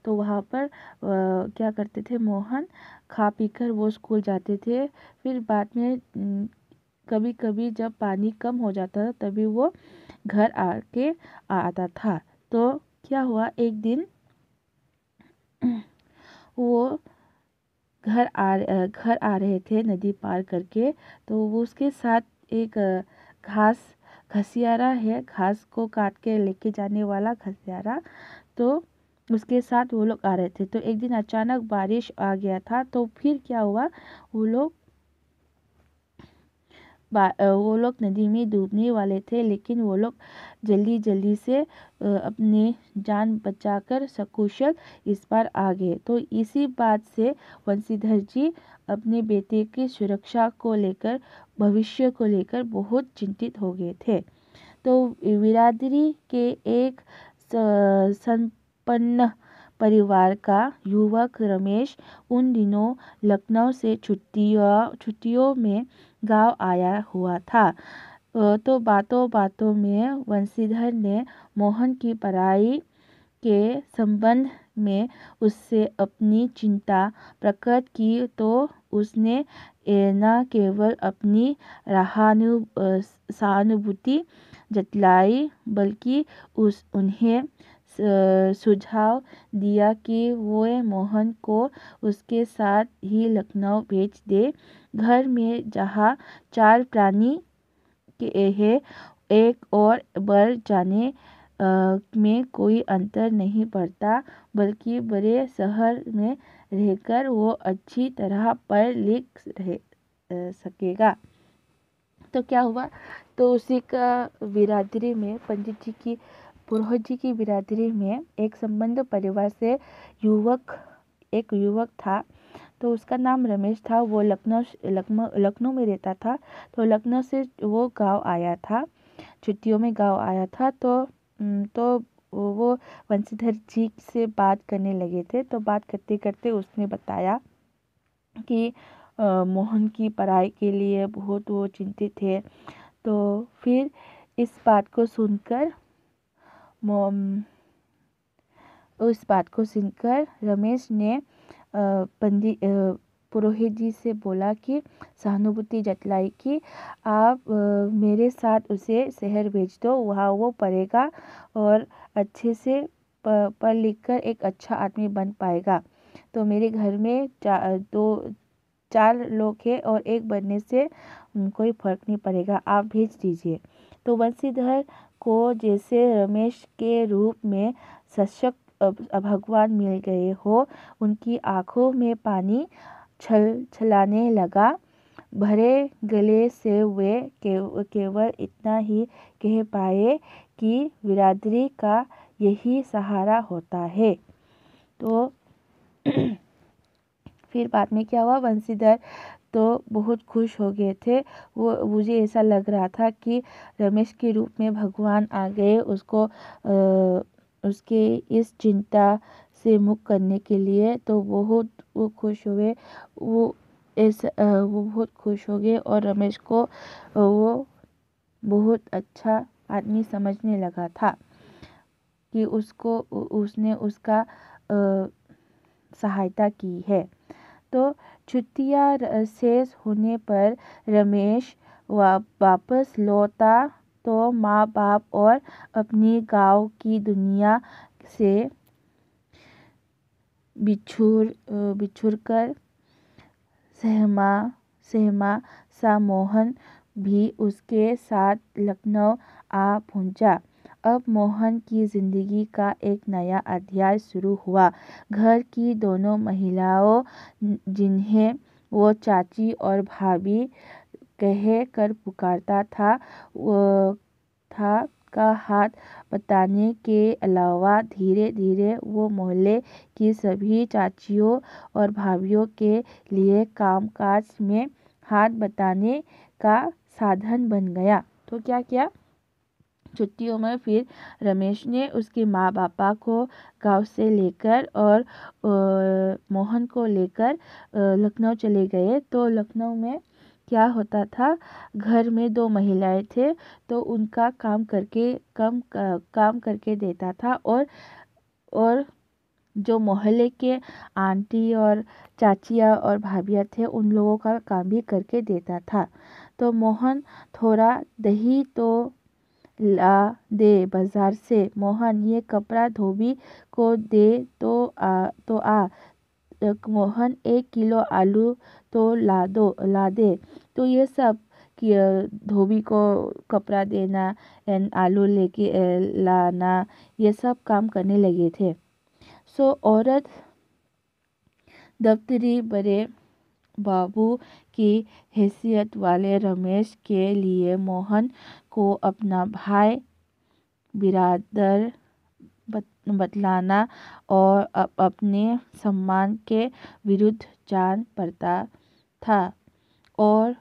तो वहाँ पर क्या करते थे, मोहन खा पीकर वो स्कूल जाते थे। फिर बाद में कभी कभी जब पानी कम हो जाता था तभी वो घर आके आता था। तो क्या हुआ, एक दिन वो घर आ रहे थे नदी पार करके, तो वो उसके साथ एक घसियारा है, घास को काट के लेके जाने वाला घसियारा, तो उसके साथ वो लोग आ रहे थे। तो एक दिन अचानक बारिश आ गया था, तो फिर क्या हुआ, वो लोग नदी में डूबने वाले थे, लेकिन वो लोग जल्दी से अपने जान बचाकर सकुशल इस पार आ गए। तो इसी बात से बंशीधर जी अपने बेटे की सुरक्षा को लेकर, भविष्य को लेकर बहुत चिंतित हो गए थे। तो बिरादरी के एक संपन्न परिवार का युवक रमेश उन दिनों लखनऊ से छुट्टियों में गांव आया हुआ था। तो बातों बातों में बंशीधर ने मोहन की पढ़ाई के संबंध में उससे अपनी चिंता प्रकट की, तो उसने न केवल अपनी सहानुभूति जतलाई, बल्कि उन्हें सुझाव दिया कि वे मोहन को उसके साथ ही लखनऊ भेज दे। घर में जहाँ 4 प्राणी के है, एक और बढ़ जाने में कोई अंतर नहीं पड़ता, बल्कि बड़े शहर में रहकर वो अच्छी तरह पढ़ लिख सकेगा। तो क्या हुआ, तो उसी का बिरादरी में पंडित जी की, पुरोहित जी की बिरादरी में एक संबंध परिवार से एक युवक था। तो उसका नाम रमेश था। वो लखनऊ में रहता था। तो लखनऊ से वो गांव आया था, छुट्टियों में गांव आया था। तो वो बंशीधर जी से बात करने लगे थे। तो बात करते करते उसने बताया कि मोहन की पढ़ाई के लिए बहुत वो चिंतित है। तो फिर इस बात को सुनकर रमेश ने पंडित पुरोहित जी से बोला कि सहानुभूति जतलाई कि आप मेरे साथ उसे शहर भेज दो, वहाँ वो पढ़ेगा और अच्छे से पढ़ लिख कर एक अच्छा आदमी बन पाएगा। तो मेरे घर में 4 लोग हैं और एक बनने से कोई फर्क नहीं पड़ेगा, आप भेज दीजिए। तो बंशीधर को जैसे रमेश के रूप में सशक्त भगवान मिल गए हो, उनकी आंखों में पानी छलाने लगा। भरे गले से वे केवल इतना ही कह पाए कि बिरादरी का यही सहारा होता है। तो फिर बाद में क्या हुआ, बंसीधर तो बहुत खुश हो गए थे। वो मुझे ऐसा लग रहा था कि रमेश के रूप में भगवान आ गए उसको उसके इस चिंता से मुक्त करने के लिए। तो बहुत वो खुश हुए, वो बहुत खुश हो गए और रमेश को वो बहुत अच्छा आदमी समझने लगा था कि उसने उसका सहायता की है। तो छुट्टियां शेष होने पर रमेश वापस लौटा तो माँ बाप और अपनी गांव की दुनिया से बिछुड़ कर सहमा सा मोहन भी उसके साथ लखनऊ आ पहुंचा। अब मोहन की जिंदगी का एक नया अध्याय शुरू हुआ। घर की दोनों महिलाओं, जिन्हें वो चाची और भाभी कह कर पुकारता था, का हाथ बटाने के अलावा धीरे धीरे वो मोहल्ले की सभी चाचियों और भाभीयों के लिए कामकाज में हाथ बटाने का साधन बन गया। तो क्या किया, छुट्टियों में फिर रमेश ने उसके माँ बापा को गांव से लेकर और मोहन को लेकर लखनऊ चले गए। तो लखनऊ में क्या होता था, घर में दो महिलाएं थे तो उनका काम करके देता था और जो मोहल्ले के आंटी और चाचियाँ और भाभियाँ थे उन लोगों का काम भी करके देता था। तो मोहन थोड़ा दही तो ला दे बाजार से, मोहन ये कपड़ा धोबी को दे तो आ मोहन 1 किलो आलू तो ला दे। तो ये सब कि धोबी को कपड़ा देना एंड आलू लेके लाना, ये सब काम करने लगे थे। सो औरत दफ्तरी बड़े बाबू की हैसियत वाले रमेश के लिए मोहन को अपना भाई बिरादर बतलाना और अपने सम्मान के विरुद्ध जान पड़ता था और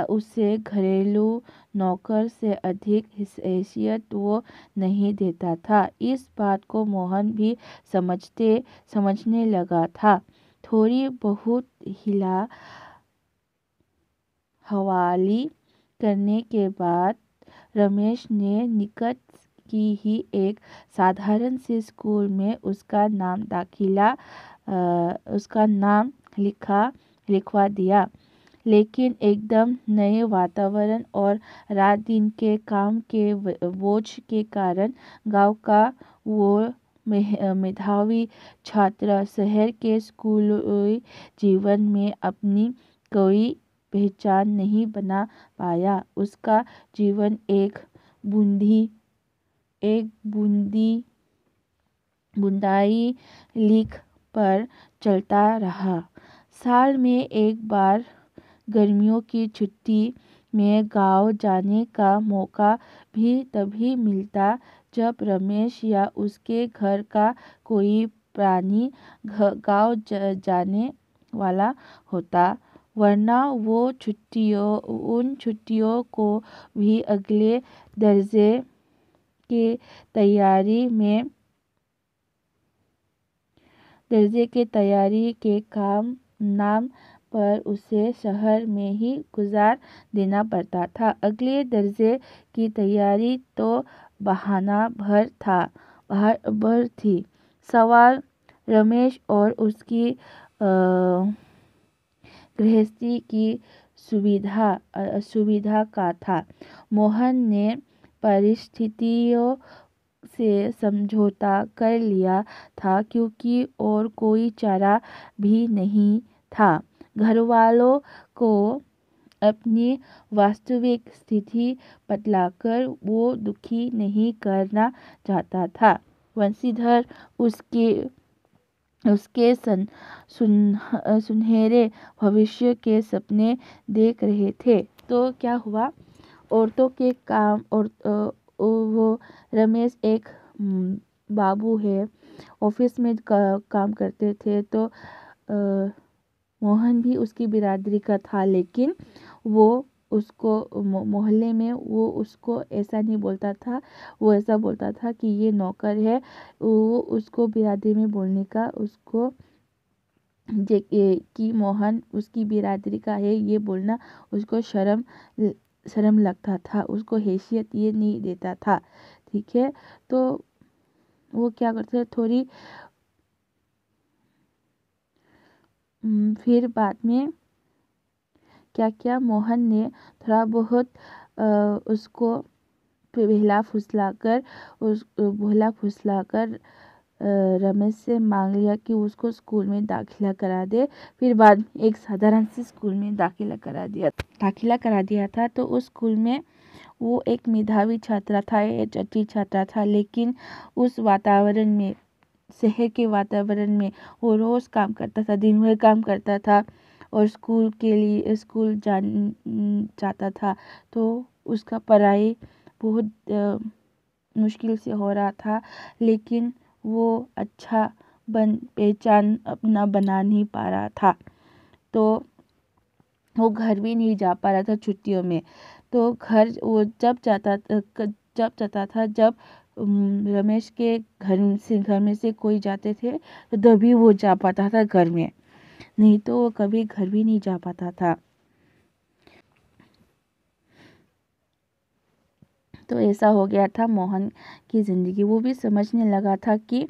उसे घरेलू नौकर से अधिक हैसियत वो नहीं देता था। इस बात को मोहन भी समझने लगा था। थोड़ी बहुत हिला हवाली करने के बाद रमेश ने निकट की ही एक साधारण से स्कूल में उसका नाम लिखवा दिया। लेकिन एकदम नए वातावरण और रात दिन के काम के बोझ के कारण गांव का वो मेधावी छात्र शहर के स्कूली जीवन में अपनी कोई पहचान नहीं बना पाया। उसका जीवन एक बूंदाई लीक पर चलता रहा। साल में एक बार गर्मियों की छुट्टी में गांव जाने का मौका भी तभी मिलता जब रमेश या उसके घर का कोई प्राणी गांव जाने वाला होता, वरना वो उन छुट्टियों को भी अगले दर्जे के तैयारी के नाम पर उसे शहर में ही गुजार देना पड़ता था। अगले दर्जे की तैयारी तो बहाना भर थी। सवाल रमेश और उसकी गृहस्थी की सुविधा का था। मोहन ने परिस्थितियों से समझौता कर लिया था क्योंकि और कोई चारा भी नहीं था। घरवालों को अपनी वास्तविक स्थिति बतलाकर वो दुखी नहीं करना चाहता था। वंशीधर उसके सुनहरे भविष्य के सपने देख रहे थे। तो क्या हुआ, वो रमेश एक बाबू है, ऑफिस में काम करते थे। तो मोहन भी उसकी बिरादरी का था, लेकिन वो उसको मोहल्ले में वो उसको ऐसा नहीं बोलता था। वो ऐसा बोलता था कि ये नौकर है। वो उसको बिरादरी में बोलने का उसको कि मोहन उसकी बिरादरी का है ये बोलना उसको शर्म लगता था, उसको हैसियत ये नहीं देता था। ठीक है, तो वो क्या करते थे थोड़ी फिर बाद में क्या किया, मोहन ने थोड़ा बहुत उसको बहला फुसला कर रमेश से मांग लिया कि उसको स्कूल में दाखिला करा दे। फिर बाद में एक साधारण सी स्कूल में दाखिला करा दिया था। तो उस स्कूल में वो एक मेधावी छात्रा था, एक अच्छी छात्रा था, लेकिन उस वातावरण में, शहर के वातावरण में वो रोज़ काम करता था, दिन भर काम करता था और स्कूल जाता था। तो उसका पढ़ाई बहुत मुश्किल से हो रहा था, लेकिन वो अच्छा पहचान अपना बना नहीं पा रहा था। तो वो घर भी नहीं जा पा रहा था छुट्टियों में। तो घर वो जब रमेश के घर में से कोई जाते थे तो तभी वो जा पाता था घर में, नहीं तो वो कभी घर भी नहीं जा पाता था। तो ऐसा हो गया था मोहन की ज़िंदगी। वो भी समझने लगा था कि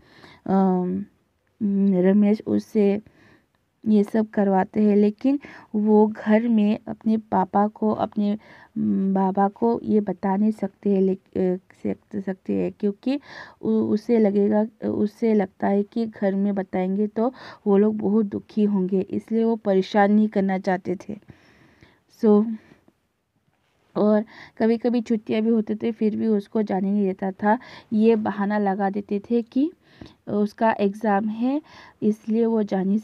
रमेश उससे ये सब करवाते हैं, लेकिन वो घर में अपने पापा को, अपने बाबा को ये बता नहीं सकते हैं, सकते हैं, क्योंकि उससे लगता है कि घर में बताएंगे तो वो लोग बहुत दुखी होंगे, इसलिए वो परेशान नहीं करना चाहते थे। सो और कभी कभी छुट्टियां भी होते थे, फिर भी उसको जाने नहीं देता था। ये बहाना लगा देते थे कि उसका एग्ज़ाम है, इसलिए वो जा नहीं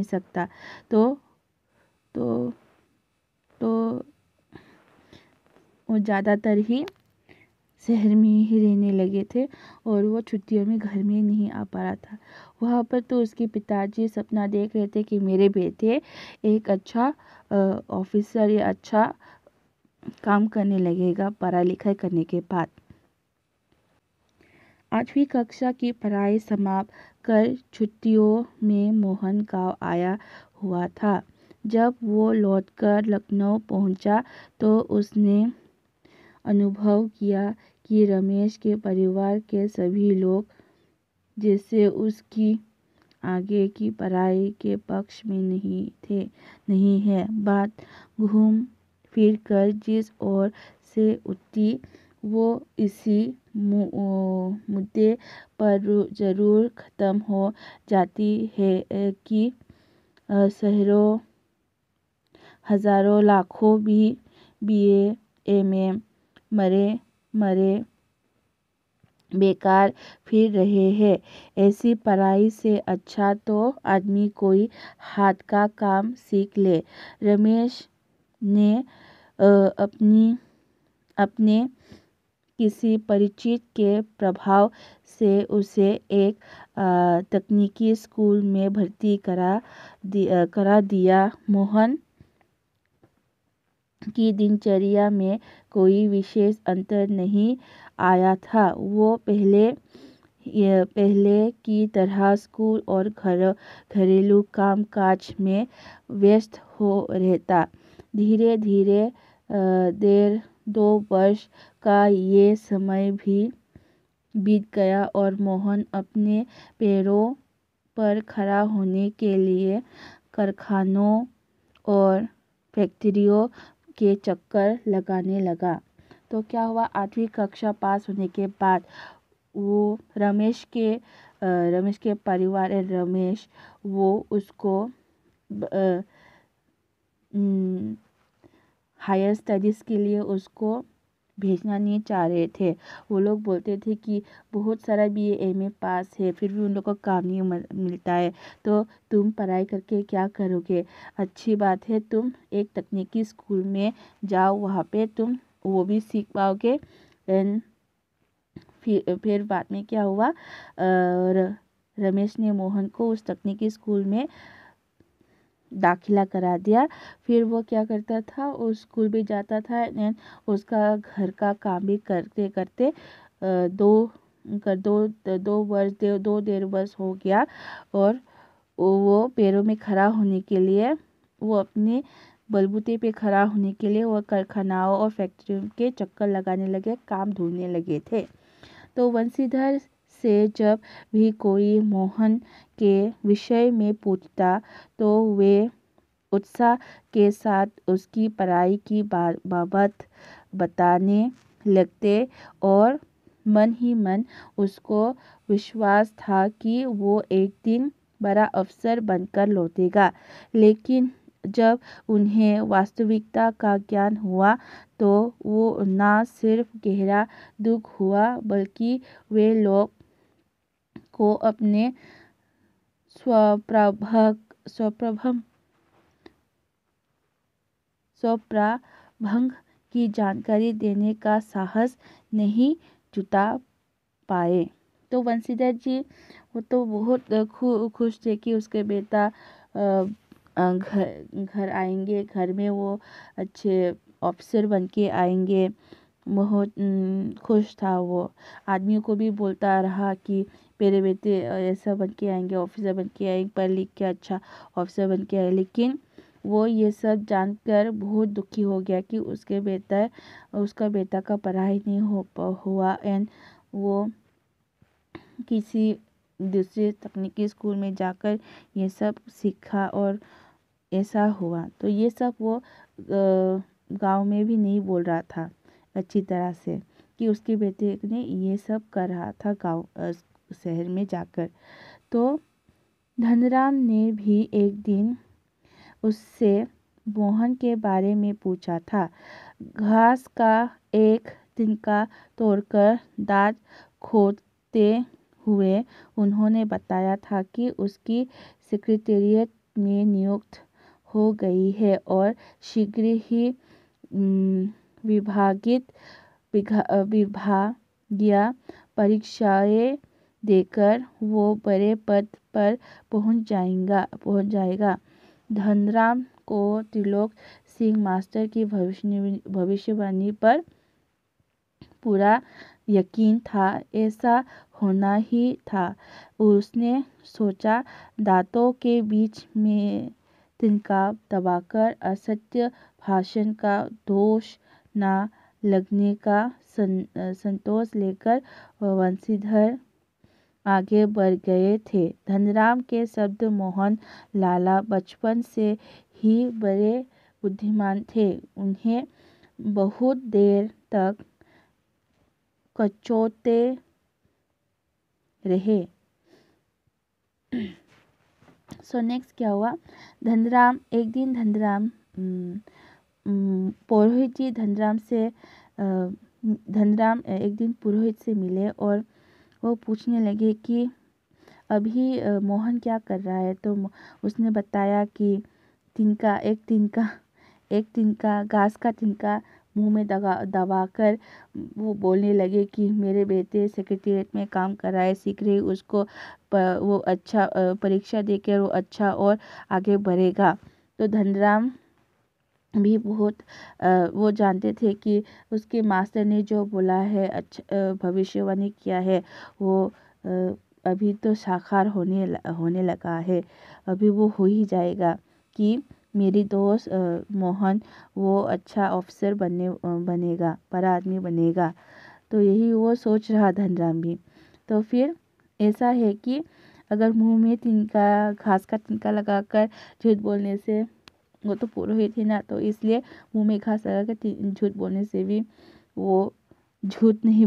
सकता। तो तो तो वो ज़्यादातर ही शहर में ही रहने लगे थे और वो छुट्टियों में घर में नहीं आ पा रहा था। वहाँ पर तो उसके पिताजी सपना देख रहे थे कि मेरे बेटे एक अच्छा ऑफिसर या अच्छा काम करने लगेगा पढ़ाई लिखाई करने के बाद। 8वीं कक्षा की पढ़ाई समाप्त कर छुट्टियों में मोहन गांव आया हुआ था। जब वो लौटकर लखनऊ पहुंचा तो उसने अनुभव किया कि रमेश के परिवार के सभी लोग जैसे उसकी आगे की पढ़ाई के पक्ष में नहीं है। बात घूम फिर कर जिस ओर से उठती वो इसी मुद्दे पर जरूर ख़त्म हो जाती है कि शहरों हज़ारों लाखों भी BA MA मरे बेकार फिर रहे हैं। ऐसी पढ़ाई से अच्छा तो आदमी कोई हाथ का काम सीख ले। रमेश ने अपने किसी परिचित के प्रभाव से उसे एक तकनीकी स्कूल में भर्ती करा दिया। मोहन की दिनचर्या में कोई विशेष अंतर नहीं आया था। वो पहले की तरह स्कूल और घरेलू कामकाज में व्यस्त हो रहता। धीरे धीरे 1.5-2 वर्ष का ये समय भी बीत गया और मोहन अपने पैरों पर खड़ा होने के लिए कारखानों और फैक्ट्रियों के चक्कर लगाने लगा। तो क्या हुआ, 8वीं कक्षा पास होने के बाद वो रमेश के परिवार रमेश वो उसको हायर स्टडीज़ के लिए उसको भेजना नहीं चाह रहे थे। वो लोग बोलते थे कि बहुत सारा BA MA पास है, फिर भी उन लोग को काम नहीं मिलता है, तो तुम पढ़ाई करके क्या करोगे। अच्छी बात है तुम एक तकनीकी स्कूल में जाओ, वहाँ पे तुम वो भी सीख पाओगे। एंड फिर बाद में क्या हुआ, रमेश ने मोहन को उस तकनीकी स्कूल में दाखिला करा दिया। फिर वो क्या करता था, उस स्कूल भी जाता था एंड उसका घर का काम भी करते करते दो डेढ़ वर्ष हो गया। और वो पैरों में खड़ा होने के लिए, वो अपने बलबूते पे खड़ा होने के लिए वो कारखानाओं और फैक्ट्रियों के चक्कर लगाने लगे, काम ढूंढने लगे थे। तो वंशीधर से जब भी कोई मोहन के विषय में पूछता तो वे उत्साह के साथ उसकी पढ़ाई की बाबत बताने लगते और मन ही मन उसको विश्वास था कि वो एक दिन बड़ा अफसर बनकर लौटेगा। लेकिन जब उन्हें वास्तविकता का ज्ञान हुआ तो वो ना सिर्फ गहरा दुख हुआ बल्कि वे लोग को अपने स्वप्रभंग की जानकारी देने का साहस नहीं जुटा पाए। तो वंशीधर जी वो तो बहुत खुश थे कि उसके बेटा घर आएंगे, घर में वो अच्छे ऑफिसर बन के आएंगे। बहुत खुश था वो। आदमियों को भी बोलता रहा कि मेरे बेटे ऐसा बन के आएंगे, ऑफिसर बन के आएंगे, पढ़ लिख के अच्छा ऑफिसर बन के आए। लेकिन वो ये सब जानकर बहुत दुखी हो गया कि उसका बेटा का पढ़ाई नहीं हुआ एंड वो किसी दूसरे तकनीकी स्कूल में जाकर ये सब सीखा और ऐसा हुआ। तो ये सब वो गांव में भी नहीं बोल रहा था अच्छी तरह से कि उसके बेटे ने ये सब कर रहा था गांव शहर में जाकर। तो धनराम ने भी एक दिन उससे मोहन के बारे में पूछा था। घास का एक तिनका तोड़कर दांत खोदते हुए उन्होंने बताया था कि उसकी सेक्रेटेरिएट में नियुक्त हो गई है और शीघ्र ही विभागीय परीक्षाएं देकर वो बड़े पद पर पहुंच जाएगा। धनराम को त्रिलोक सिंह मास्टर की भविष्यवाणी पर पूरा यकीन था, ऐसा होना ही था। उसने सोचा दांतों के बीच में तिनका दबाकर असत्य भाषण का दोष न लगने का संतोष लेकर वंशीधर आगे बढ़ गए थे। धनराम के शब्द मोहन लाला बचपन से ही बड़े बुद्धिमान थे। उन्हें बहुत देर तक कचोटते रहे। सो नेक्स्ट क्या हुआ, एक दिन धनराम एक दिन पुरोहित से मिले और वो पूछने लगे कि अभी मोहन क्या कर रहा है। तो उसने बताया कि एक तिनका घास का तिनका मुंह में दबाकर वो बोलने लगे कि मेरे बेटे सेक्रेटेरिएट में काम कर रहा है, सीख रहे उसको वो अच्छा परीक्षा देकर वो अच्छा और आगे बढ़ेगा। तो धनराम भी बहुत वो जानते थे कि उसके मास्टर ने जो बोला है, अच्छा भविष्यवाणी किया है, वो अभी तो साकार होने लगा है, अभी वो हो ही जाएगा कि मेरी दोस्त मोहन वो अच्छा ऑफिसर बनेगा, बड़ा आदमी बनेगा। तो यही वो सोच रहा धनराम भी। तो फिर ऐसा है कि अगर मुंह में घास का तिनका लगाकर झूठ बोलने से, वो तो पुरोहित ही ना, तो इसलिए मुंह में घास लगाकर झूठ बोलने से भी वो झूठ नहीं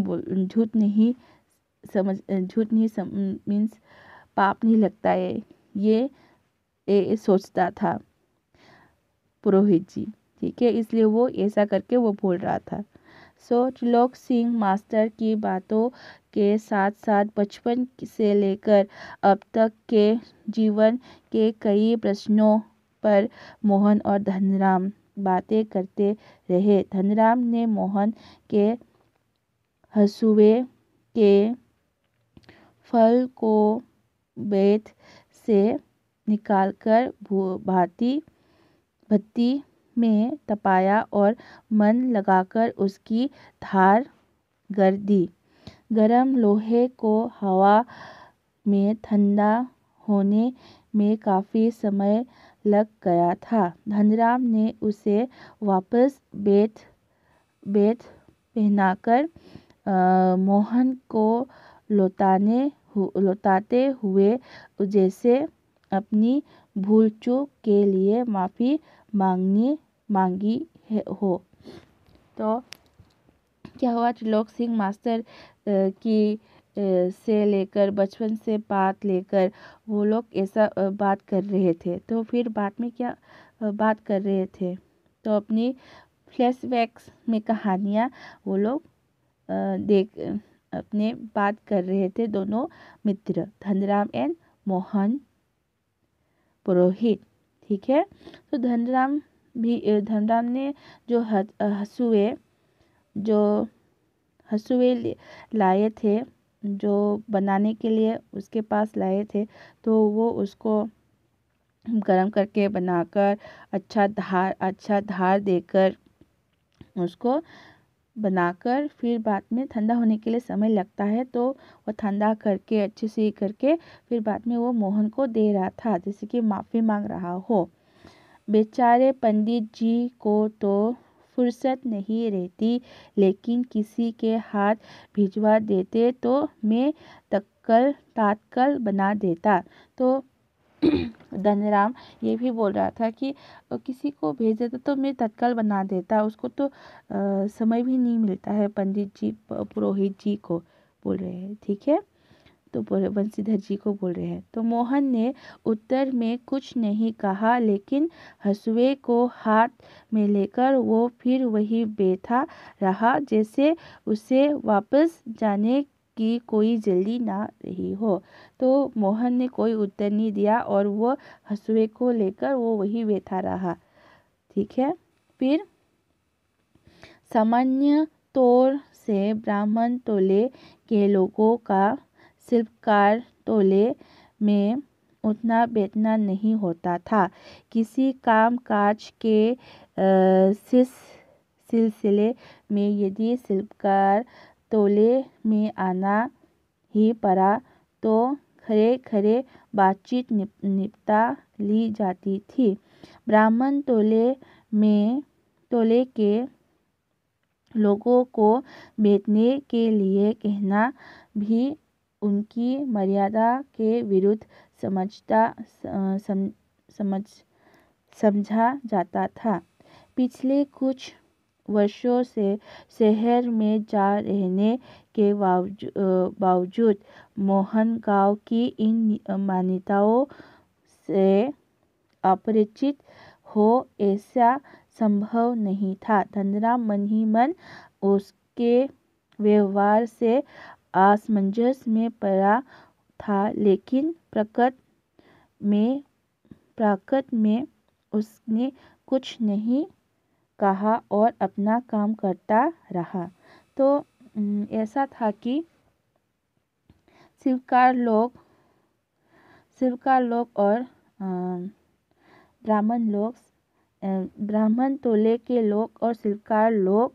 मीन्स पाप नहीं लगता है, ये सोचता था पुरोहित जी। ठीक है, इसलिए वो ऐसा करके वो बोल रहा था। सो त्रिलोक सिंह मास्टर की बातों के साथ साथ बचपन से लेकर अब तक के जीवन के कई प्रश्नों पर मोहन और धनराम बातें करते रहे। धनराम ने मोहन के हंसुए के फल को बेत से निकालकर भट्टी में तपाया और मन लगाकर उसकी धार कर दी। गरम लोहे को हवा में ठंडा होने में काफ़ी समय लग गया था। धनराम ने उसे वापस बेत पहनाकर मोहन को लौटाते हुए जैसे अपनी भूल चूक के लिए माफ़ी मांगी हो। तो क्या हुआ, त्रिलोक सिंह मास्टर की से लेकर बचपन से बात लेकर वो लोग ऐसा बात कर रहे थे। तो फिर बाद में क्या बात कर रहे थे, तो अपनी फ्लैशबैक्स में कहानियाँ वो लोग अपने बात कर रहे थे, दोनों मित्र धनराम एंड मोहन पुरोहित। ठीक है। तो धनराम ने जो हंसुए लाए थे, जो बनाने के लिए उसके पास लाए थे, तो वो उसको गरम करके बनाकर अच्छा धार देकर उसको बनाकर फिर बाद में ठंडा होने के लिए समय लगता है, तो वो ठंडा करके अच्छे से करके फिर बाद में वो मोहन को दे रहा था, जैसे कि माफ़ी मांग रहा हो। बेचारे पंडित जी को तो फुर्सत नहीं रहती, लेकिन किसी के हाथ भिजवा देते तो मैं तात्काल बना देता। तो धनराम ये भी बोल रहा था कि किसी को भेज देता तो मैं तत्काल बना देता, उसको तो समय भी नहीं मिलता है। पंडित जी पुरोहित जी को बोल रहे हैं। ठीक है। तो बंशीधर जी को बोल रहे हैं। तो मोहन ने उत्तर में कुछ नहीं कहा, लेकिन हंसुए को हाथ में लेकर वो फिर वही बैठा रहा, जैसे उसे वापस जाने की कोई जल्दी ना रही हो। तो मोहन ने कोई उत्तर नहीं दिया और वो हंसुए को लेकर वो वही बैठा रहा। ठीक है। फिर सामान्य तौर से ब्राह्मण टोले के लोगों का शिल्पकार टोले में उतना बैठना नहीं होता था। किसी काम काज के सिलसिले में यदि शिल्पकार टोले में आना ही पड़ा तो खरे बातचीत निपटा ली जाती थी। ब्राह्मण टोले के लोगों को बैठने के लिए कहना भी उनकी मर्यादा के विरुद्ध समझा जाता था। पिछले कुछ वर्षों से शहर में जा रहने के बावजूद मोहन गांव की इन मान्यताओं से अपरिचित हो ऐसा संभव नहीं था। धनराम मन ही मन उसके व्यवहार से असमंजस में पड़ा था, लेकिन प्रकृति में उसने कुछ नहीं कहा और अपना काम करता रहा। तो ऐसा था कि शिल्पकार लोग और ब्राह्मण टोले के लोग और शिल्पकार लोग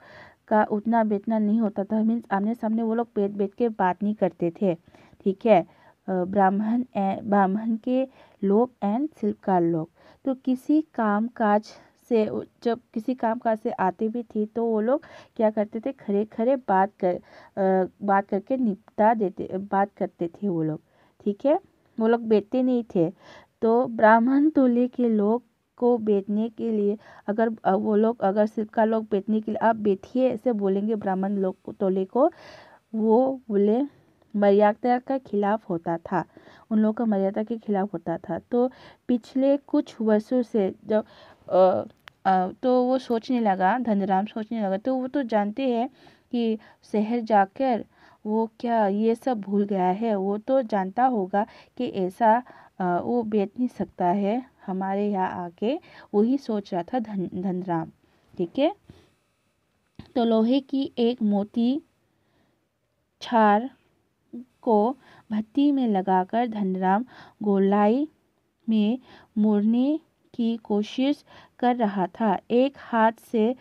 का उतना बैठना नहीं होता था। मीन्स आमने सामने वो लोग बैठ के बात नहीं करते थे। ठीक है। ब्राह्मण के लोग एंड शिल्पकार लोग तो किसी काम काज से आते भी थे तो वो लोग क्या करते थे, खरे बात करके बात करते थे वो लोग। ठीक है। वो लोग बैठते नहीं थे। तो ब्राह्मण टोले के लोग को बैठने के लिए अगर शिल्पकार लोग बैठने के लिए आप बैठिए ऐसे बोलेंगे ब्राह्मण लोग टोले को, वो बोले मर्यादा का खिलाफ होता था, उन लोगों का मर्यादा के खिलाफ होता था। तो पिछले कुछ वर्षों से जब तो वो सोचने लगा, धनराम सोचने लगा, तो वो तो जानते हैं कि शहर जाकर वो क्या ये सब भूल गया है। वो तो जानता होगा कि ऐसा वो बैठ नहीं सकता है हमारे यहाँ आके वही सोच रहा था धनराम। ठीक है, तो लोहे की एक मोटी छार को भट्टी में लगाकर धनराम गोलाई में मोड़ने की कोशिश कर रहा था। एक हाथ से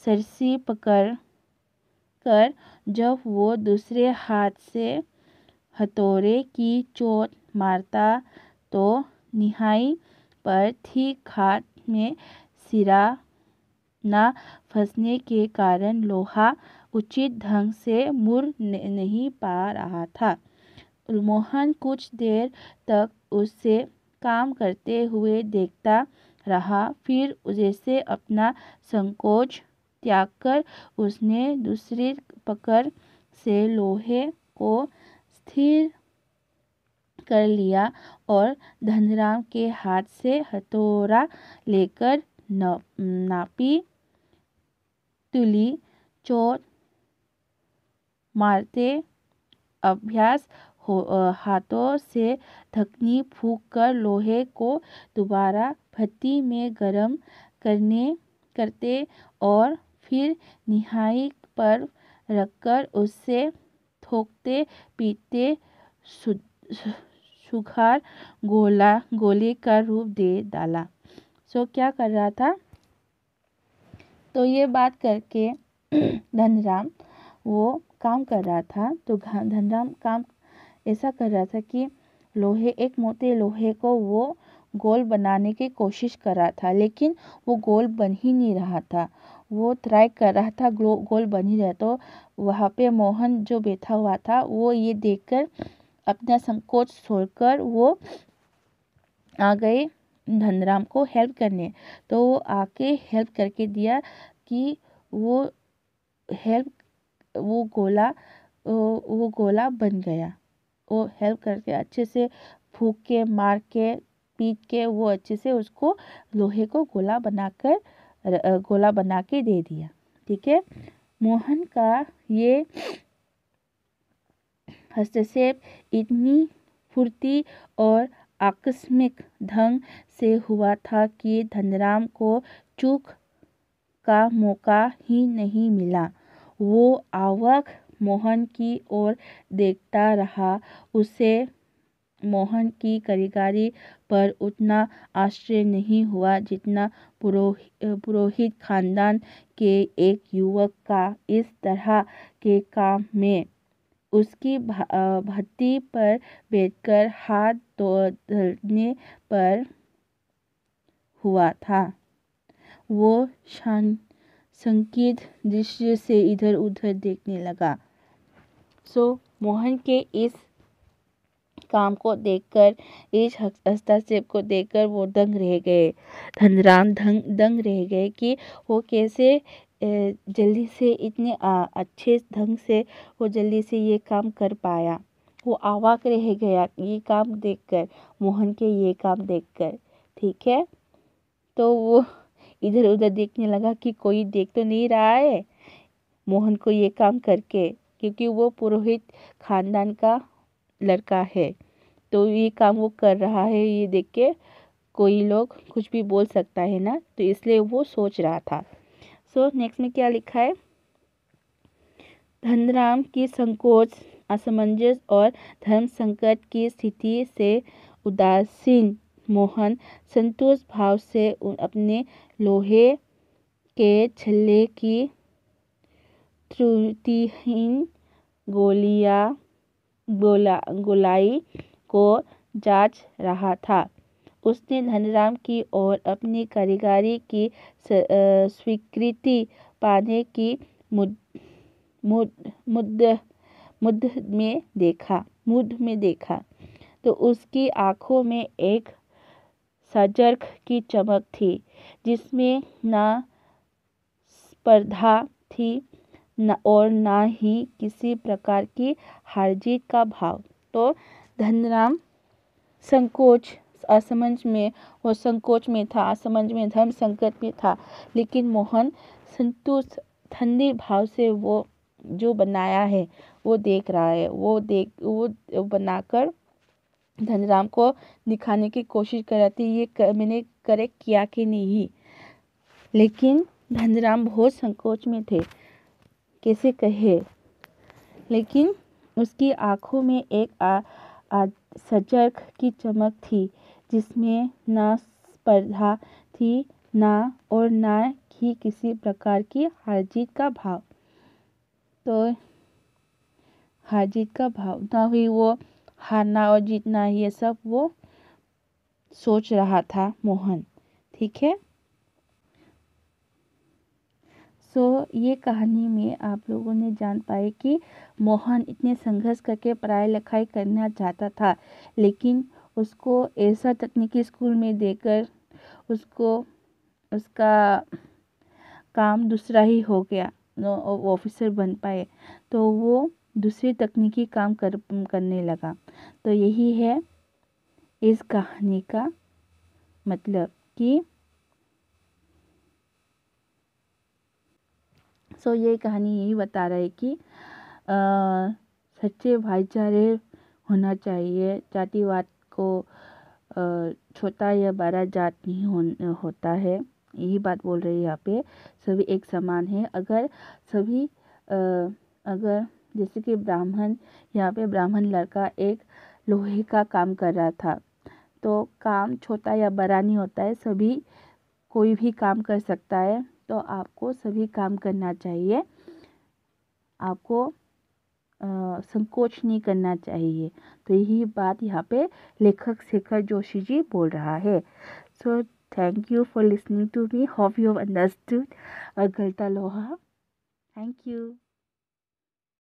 सरसी पकड़ कर जब वो दूसरे हाथ से हथौड़े की चोट मारता तो निहाई पर ठीक हाथ में सिरा न फंसने के कारण लोहा उचित ढंग से मुड़ नहीं पा रहा था। मोहन कुछ देर तक उसे काम करते हुए देखता रहा, फिर जैसे अपना संकोच त्यागकर उसने दूसरी पकड़ से लोहे को स्थिर कर लिया और धनराम के हाथ से हथौड़ा लेकर नापी तुली चोट मारते अभ्यास हाथों से ढकनी फूंक कर लोहे को दोबारा भट्टी में गर्म करते और फिर निहाई पर रखकर उससे ठोकते पीटते सुघार गोले का रूप दे डाला। सो क्या कर रहा था, तो ये बात करके धनराम वो काम कर रहा था। तो धनराम काम ऐसा कर रहा था कि एक मोटे लोहे को वो गोल बनाने की कोशिश कर रहा था, लेकिन वो गोल बन ही नहीं रहा था। वो ट्राई कर रहा था, गोल बन ही रहा। तो वहाँ पे मोहन जो बैठा हुआ था वो ये देखकर अपना संकोच छोड़कर वो आ गए धनराम को हेल्प करने। तो वो आके हेल्प करके दिया कि वो गोला बन गया। वो हेल्प करके अच्छे से फूंक के मार के पीट के वो अच्छे से उसको लोहे को गोला बना के दे दिया। ठीक है, मोहन का ये हस्तक्षेप इतनी फुर्ती और आकस्मिक ढंग से हुआ था कि धनराम को चूक का मौका ही नहीं मिला। वो अवाक मोहन की ओर देखता रहा। उसे मोहन की कारीगरी पर उतना आश्चर्य नहीं हुआ जितना पुरोहित खानदान के एक युवक का इस तरह के काम में उसकी भट्टी पर बैठकर हाथ धोने पर हुआ था। वो संकीर्ण दृष्टि से इधर उधर देखने लगा। मोहन के इस काम को देखकर, इस हस्तक्षेप को देखकर वो दंग रह गए। धनराम दंग रह गए कि वो कैसे जल्दी से इतने अच्छे ढंग से वो जल्दी से ये काम कर पाया। वो अवाक रह गया ये काम देखकर, मोहन के ये काम देखकर। ठीक है, तो वो इधर उधर देखने लगा कि कोई देख तो नहीं रहा है मोहन को ये काम करके, क्योंकि वो पुरोहित खानदान का लड़का है। तो ये काम वो कर रहा है ये देख के कोई लोग कुछ भी बोल सकता है ना, तो इसलिए वो सोच रहा था। नेक्स्ट में क्या लिखा है, धनराम की संकोच, असमंजस और धर्म संकट की स्थिति से उदासीन मोहन संतोष भाव से अपने लोहे के छल्ले की त्रुटिहीन गोलाई को जांच रहा था। उसने धनराम की ओर अपनी कारीगरी की स्वीकृति पाने की मुद में देखा तो उसकी आंखों में एक सजग की चमक थी, जिसमें न स्पर्धा थी और न ही किसी प्रकार की हार जीत का भाव। तो धनराम असमंज में था, असमंज में धर्म संकट में था, लेकिन मोहन संतुष्ट ठंडे भाव से वो जो बनाया है वो देख रहा है। वो बनाकर धनराम को दिखाने की कोशिश कर रहा थी मैंने करेक्ट किया कि नहीं, लेकिन धनराम बहुत संकोच में थे, कैसे कहे। लेकिन उसकी आंखों में एक सजग की चमक थी, जिसमें ना स्पर्धा थी और ना ही किसी प्रकार की हार जीत का भाव। तो हार जीत का भाव ना ही वो हारना और जीतना, ये सब वो सोच रहा था मोहन। ठीक है। ये कहानी में आप लोगों ने जान पाए कि मोहन इतने संघर्ष करके पढ़ाई लिखाई करना चाहता था, लेकिन उसको ऐसा तकनीकी स्कूल में देकर उसको उसका काम दूसरा ही हो गया, वो ऑफिसर बन पाए, तो वो दूसरी तकनीकी काम करने लगा। तो यही है इस कहानी का मतलब कि ये कहानी यही बता रहा है कि सच्चे भाईचारे होना चाहिए। जातिवाद को छोटा या बड़ा जात नहीं होता है, यही बात बोल रही है यहाँ पे। सभी एक समान है। अगर जैसे कि यहाँ पे ब्राह्मण लड़का एक लोहे का काम कर रहा था, तो काम छोटा या बड़ा नहीं होता है, सभी कोई भी काम कर सकता है। तो आपको सभी काम करना चाहिए, आपको संकोच नहीं करना चाहिए। तो यही बात यहाँ पे लेखक शेखर जोशी जी बोल रहा है। So thank you for listening to me, hope you have understood Galta Loha. Thank you.